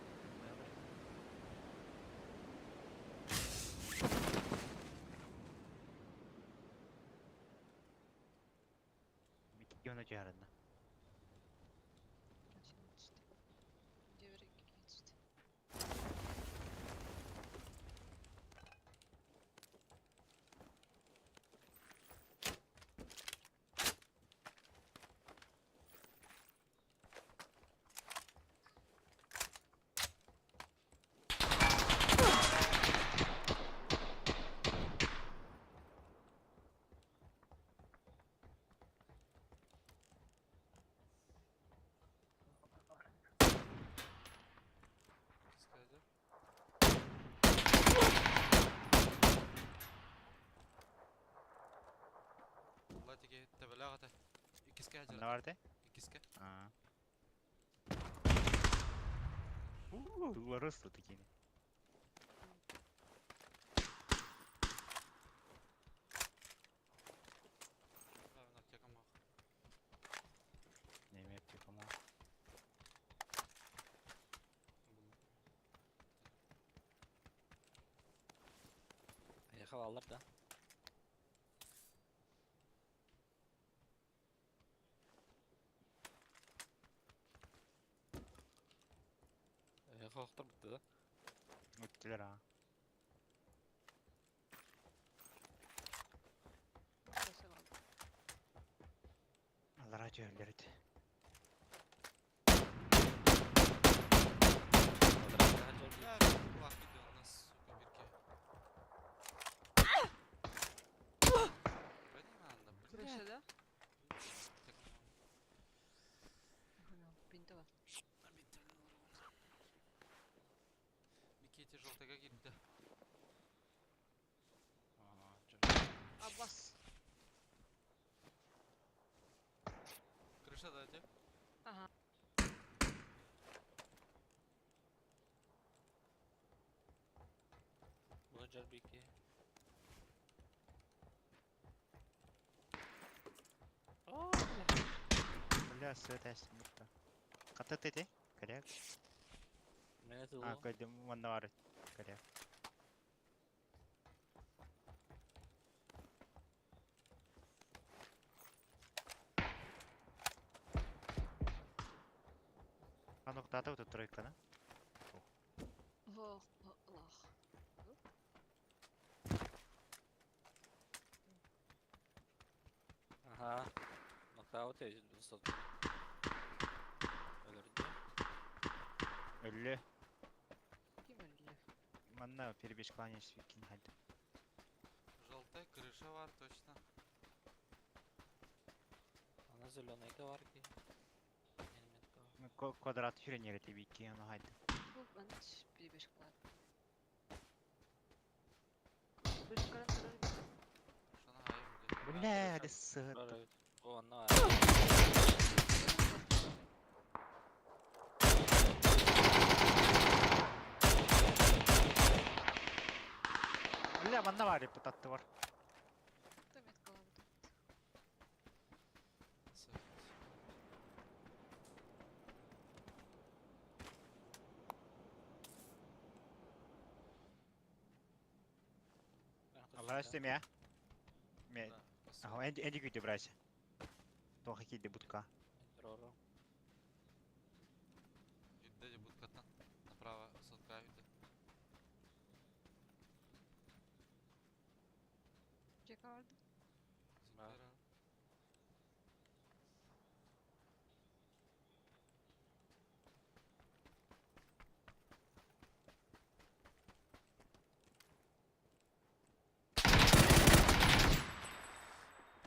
Битке оны жарына. Машина түсті. Деврекке түсті. Скажи. Ulan teki tebele ağata. İkiske Ne hacır. vardı? İkiske. Aa. Вырос такими. Правильно, аптека мах. Не имею кому. Ехал алар да. Ехал охтар бітті да. Өттілер а. Баса алды. Алар жерлерді. Ya kulak gidiyor nas suka birke. Böyle mi anda? Крышада? Tek ama. Бинты бар. Бикети желтыға кетті. Аббас. Крышада деп. Ага. Бұл жар беке. Бля, светайся, мутта. Қаты тете? Коряк. Мене А, тылу. көйдім, ванда бар. Коряк. Анық Тукта вот тройка, Ох, лах. Ага. Нокаут есть высоту. Өлерде. Өллü. Ким өлі? Манна перебеж кланяш викин хальды. Желтая крыша var точно. Ана зеленый да бар ки. Элемент бар. Квадрат хүренер эти вики, оно хальды. Бұл баныч перебеш қылады. Бөліккаран тұрар еді. Şuna hayır mı? Бля, hadi sığıt. Тұрар өт. О, ана. Бля, манна var репутатты var. Томет қалабыды. Allah üstüm ya. Me, Да, ага, энди күйді брайся. Тоха кейді будка. Рору. Юдде будкатан. Направо сотка юдде. Жека барды. Да. Сотка.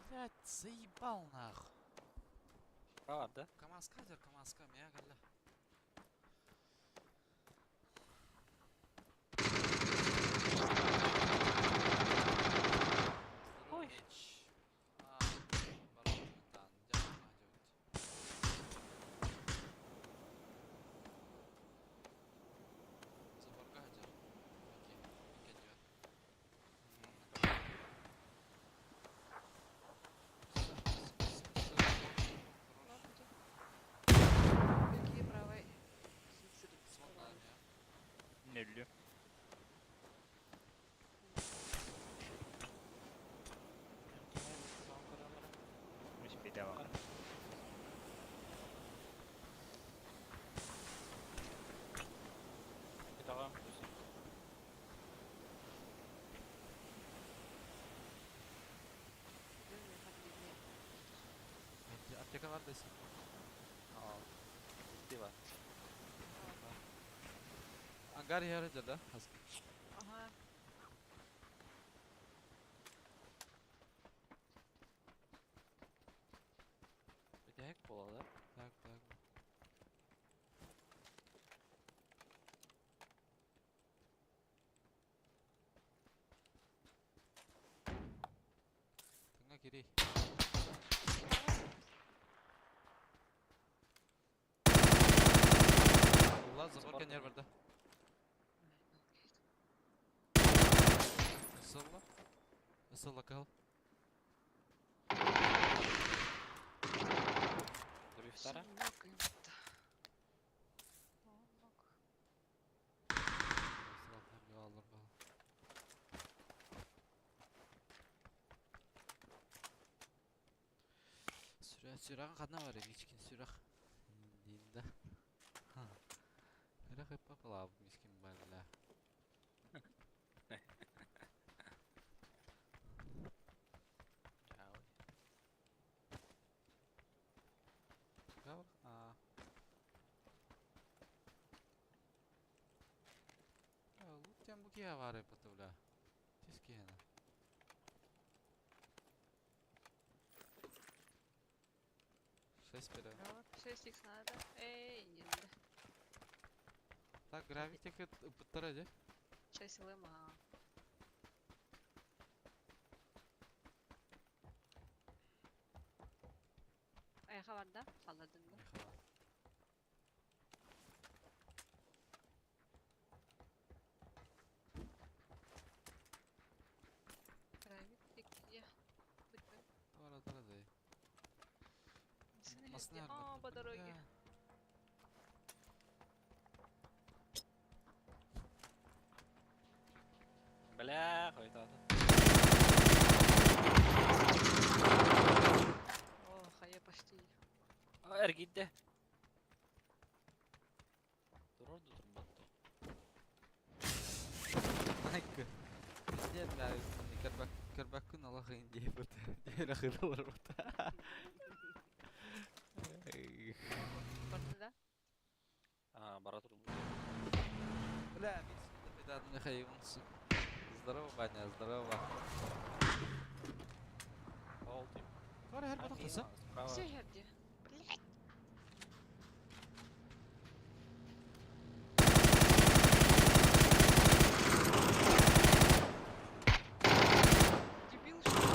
Блять, заебал нахуй. Var da. КамАЗ кадер, КамАЗ кам, я галя. Ой. Какие правой? Неллю. Müş bir devam. Bir daha. Аптека var desin. Aa. Bitti var. Ангар yarıca da. Ага. Bir de hack boladı. Так, так. Тыңа керей. Ула заборка нер барда. Исылла. Исылла кал. Дрифтара. Сынок енді. Олмақ. Сылатар алыр бал. Сürağın kadına var ya, geçkin sürağ. Dinde. Öyle hep yapılı abi, geçkin balla. Ciao. Gel. Aa. Ya, lütfen bu kiye var ya patavla. Tiski hena. Шесть вперед. Вот, 6х надо. Эй, енді. Так, гравитик пытарады. 6 лыма. Аяқа бар да? Қаладың да? Гравитик, я. Будь-будь. Ора тарады. Сына О, по дороге. Бля, қойтады. О, хая почти. Aa, er gitti. la kerbak kun Allah kayın diye burada. Diye rakı olur burada. Portada. Бара тур. Бля, беда на хайвансы. Здорово, Ваня, здорово. Ол тип. Sonra her bana kısa. Все жерде. Блядь. Дебил, что ли?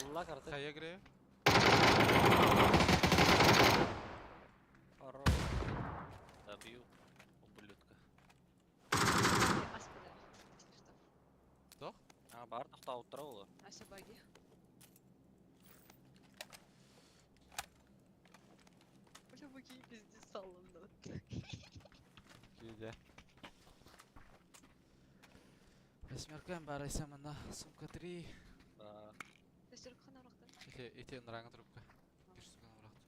Allah kartı. Kaya gire. Хорош. Добью. Ублюдка. Аспида. Что? Бар тоқтап тұра ол. А собаки? Бля, какие пиздец салон. Güzel. Восьмеркаем барайся мына. Сумка 3. Тестер қана ұрақта. Ете нұраңа трубка. Кеш сукана бырақты.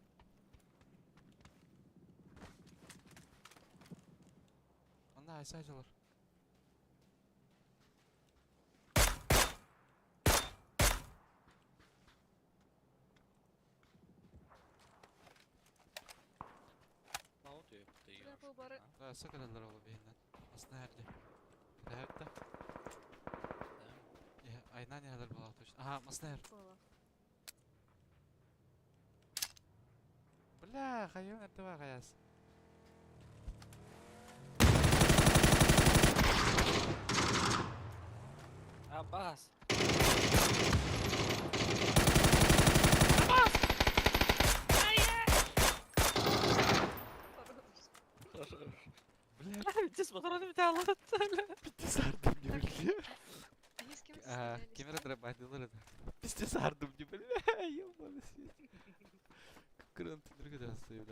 Мында айса айжалар. Мау түйіп түйіп. Бля, бұл бары. Да, сакалалар олы бейіннен. Асына әрде. Кірәйіпті. Айна не алар болады точно. Ага, маснер. Было. Бля, хайон этого гаяс. Аббас. Бля, Битес моторunu bir daha anlat. bitti sardım gibi biliyor. Они с кем-то Ага, стрелялись. камера драбадилар это. Bitti sardım gibi. Бля, ёбаный свет. Кран тындырга да стоит.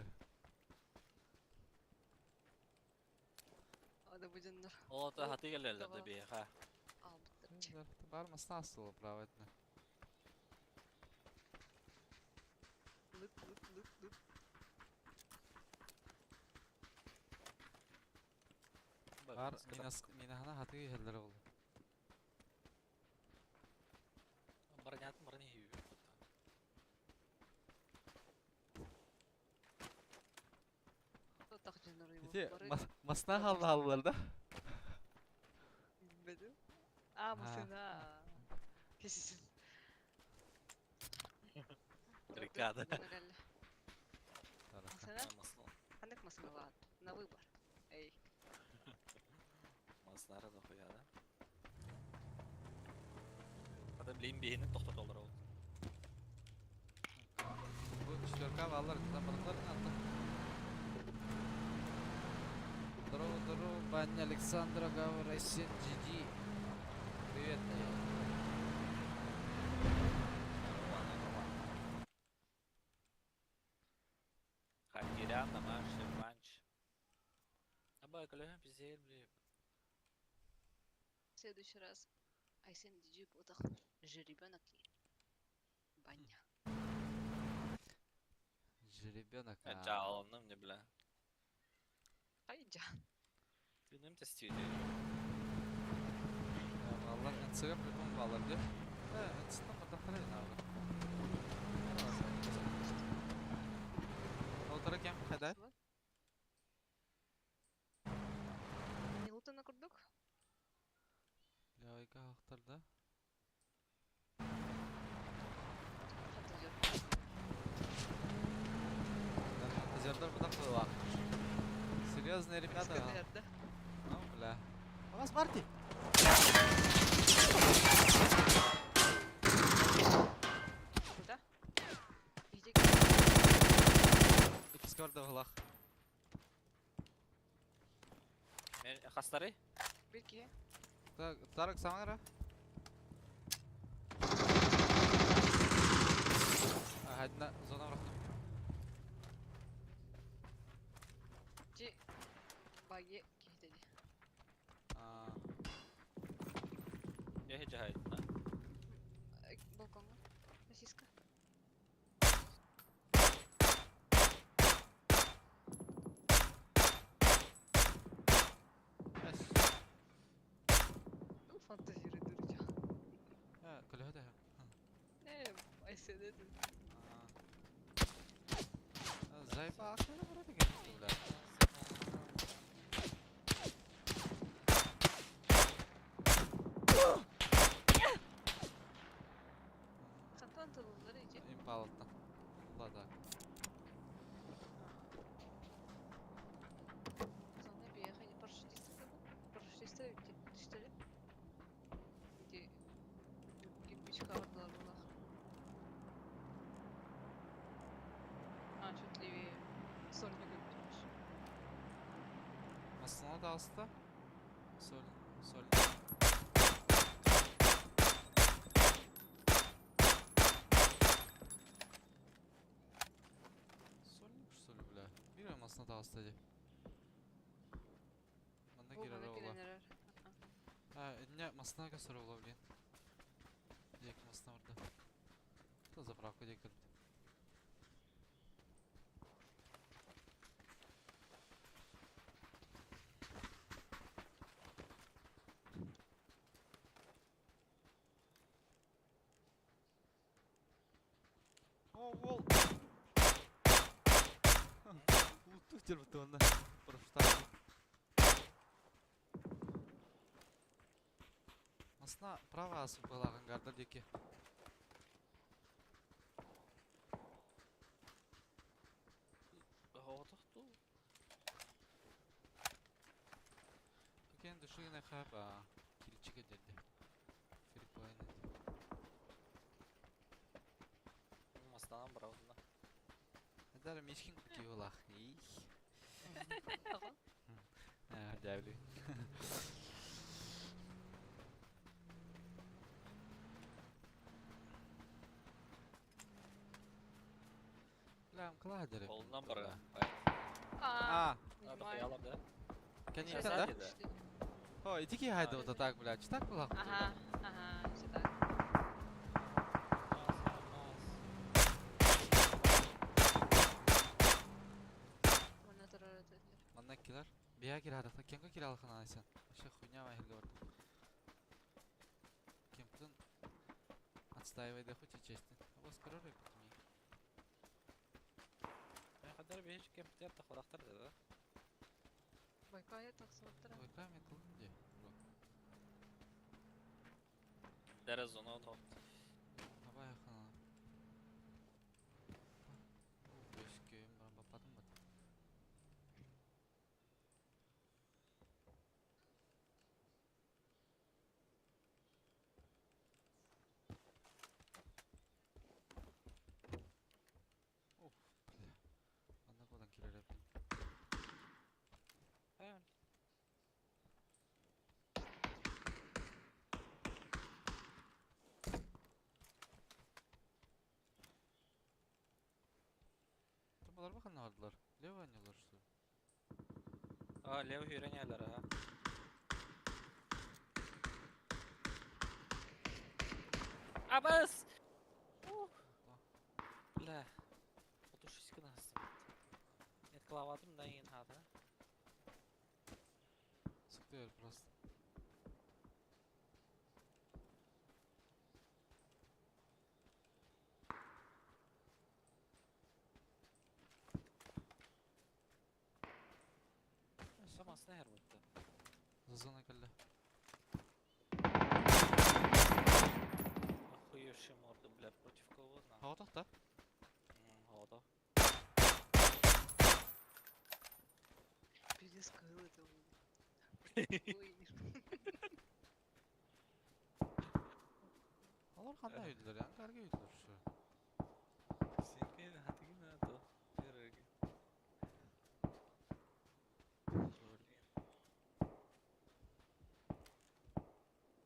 Ада будем нар. Ол та хаты келелер de bir ha. Алмыктар. Бар масна астылы правильно. Лып, лып, лып, лып. Бар минахана хаты келдер oldu. Бронятын броня хиюю. Кто так жанр его? Ете Бары масна халалар да. bilmedim. Aa mısına. Kesin. Бригада. Мısına? Андек мısına var? На выбор. Эй. Маснары да хуя да. Adam bileyim beyni toxtat olur o. Bu четверка валар кытамырдылар анда. Здорово, здорово, Ваня, Александра, Гава, Россия, GG. Привет, Хакерян, Намаш, Шерманч. Аба, коллега, пиздец, блин. В следующий раз Айсен Диджи Потах жеребенок и баня. Жеребенок. Чağalınım ne bile. Айджан. Benim de stüdyo. Валар энцеге прикол валар де. Энцтен мында қарай нағыр. Олтара кем қайда? Минута на курдук. Лайка ақтарда. Тазердар бұдақ қой уақыт. Серьезные ребята. Да? Ну, бля. У вас Марти? Куда? Где? İkisi var da hılaq. Хастары? Беги. Tarık sana ara. Hadi zona bıraktım. Где? Баги. Кихтеди. Я хеджа хайд. Балкон. Сосиска. Sedet. Zayıf aklı da burada geçti. Katan tılımları iyice. Impala'dan. Allah da. Sonra bir hani paraşütiste de bu. Paraşütiste işte. Где кирпичка вардылар булак. Чуть левее. Сольник өттүмүш. Aslında da hasta. Sol. Sol. Solmuş solü bile. Bilmiyorum aslında da hasta diye. Bana О, girer мына ola. келенер. Ha, ne masına göster ola bilen. Diyek masına orada. Da zapravka diyek kırptı. Oh, wall. Улуттук жер бутты онда. Проштар. Масына право асып балаган гарда деке. Готовту. Кен душугина хаба. Килчиге дерди. Фриквайны. Мастанан браузында. Эдер мешкин ки болах. Ага. Дәвли. Лам кладер. Колунdan бара. А, Надо хаялап да. кен Сейчас да? сзади, да. О, идики хайда вот так, блядь. Так было? Ага, ага, все так. Мына турар өтөдүр. Манна килер. Бия кир хада. Кенге кир алхан айсан. Ша хуйня вахирга бар. Кемптон отстаивай да хоть и честен. Вот скоро рыпут мне. Ben kadar bir hiç kempte yatta kulaktar dedi. Байкая таксаттыра. Ой, камень кыл. Где? Dere zona da. Абай хана. Бешке барам бападым бат. Оф, бля. Анда кодан кирер эпин. Hayır. Табалар бакан ардылар. Лево анялар что? Lev hürenyalar ha. Abas! Bля. 36 kınası. Net klavadım da yine hada. Sıktı просто. Samasına her boyutta. За зоной калда. Охуевший морды, бля, против кого на? Хава тахта. Хода. Перескыл это. Ой. Алар кандай үйдүлөр ya? Карга үйдүлөр şu. Сенкен хатыгин ато. Береги.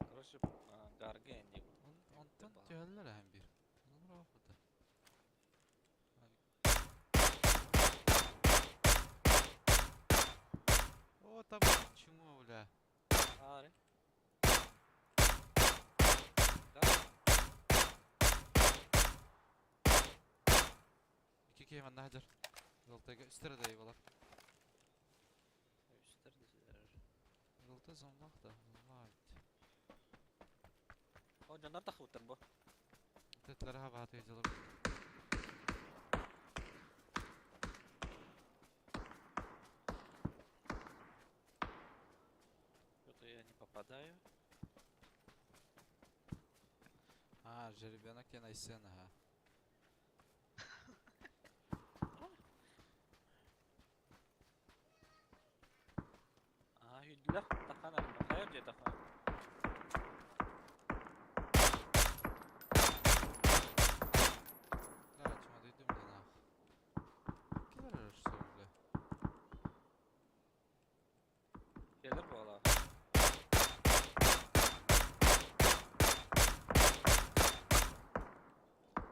Короче, гарга энди. Ondan tüyeller hem bir. Onun rafıda. O tabi çumu bile. Ари. İki keyman nahacar. Zoltayga üstere de eyvallah. Üstler diziler. Zoltay zonlak da. Zonlak. O canar da xıvıtır bu. Tetleri hava atıcılar. Что-то я не попадаю. Ha, жеребенок я найсен, ha. Ага, yüdüler. Takan elime. Hayır diye takan. Да, чма дойдем до нах. Килер что бля. Gelir bu ala.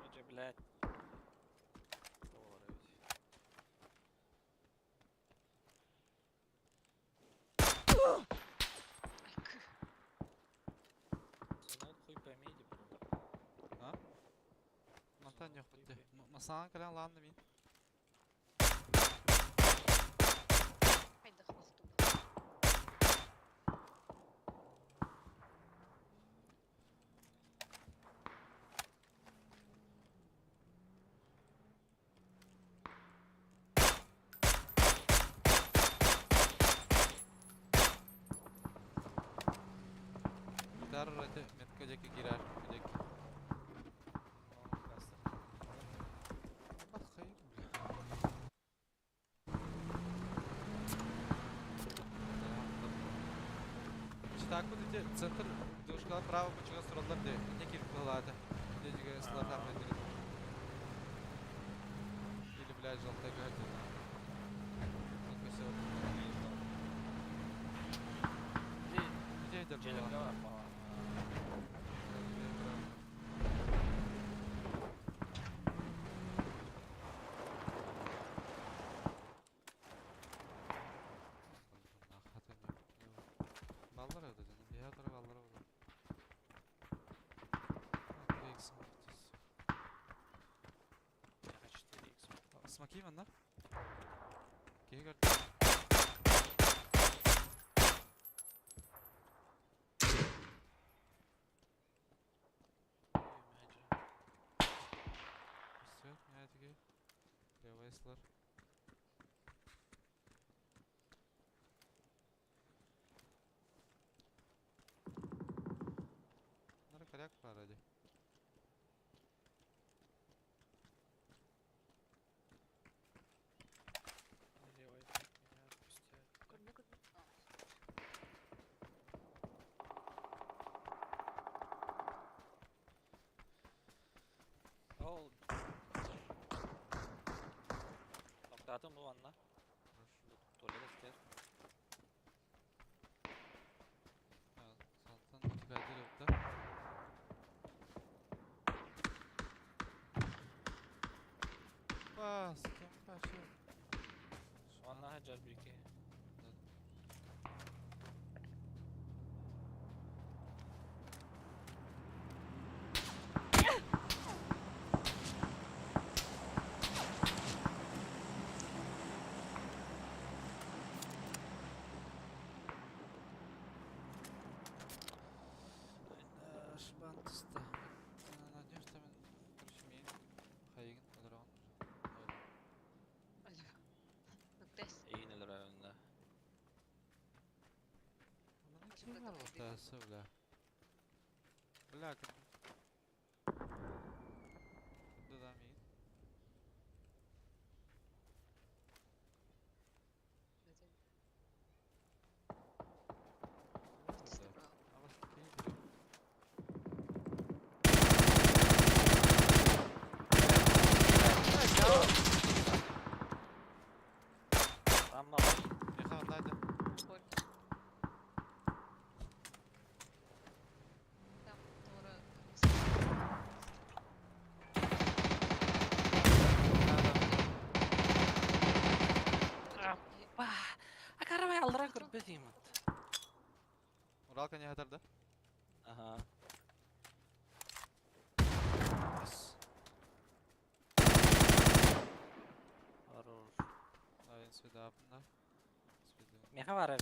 Gece блядь. Doğru evet. Sen ol хуй поймейді bunu. Ha? Мантан yok bitti. Masana kalan landı min. Haydi хвасту. Gider rete metka jeki girer. Jeki. Bak hayır bля. Читаку дете центр дошкала право почуга суралдар де. Не кирип калады. Де жиге слар тапмай дирет. Или блядь желтая гадина. Только всё. Где идет Gelir была? var falan. Ballar evde canım. Bir yadırı ballar evde. Я 4x. Смоки onlar. Geri gördüm. Все, не etki. Revice'lar. Bunlara kayak var hadi. Наливайте меня, отпустят. Көрне көрне. Ол. Тоқтатым бұл анна. Туалет істер. Santan tükendir yokta. Bastım başı. Şu anna hacar bir iki. Шбантыста. Надеюсь, что короче, мен хайгын ыдыраған. Alo. Noktes. İğneler önünde. Bunun ne şey var ortası bля. Bля, Burada da men. Noktes. Avastaki direkt. Tamam. Meha hadi. Сколько? Там Тора. Akarabay aldıran kırpetiyim. Uralka ne kadar da? Aha. Хорош. Ayın sveda bunda. Meha var.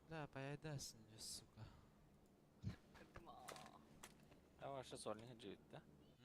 Да, поедасın же, сука. Кырдыма. Yavaşça solun hıcı gitti.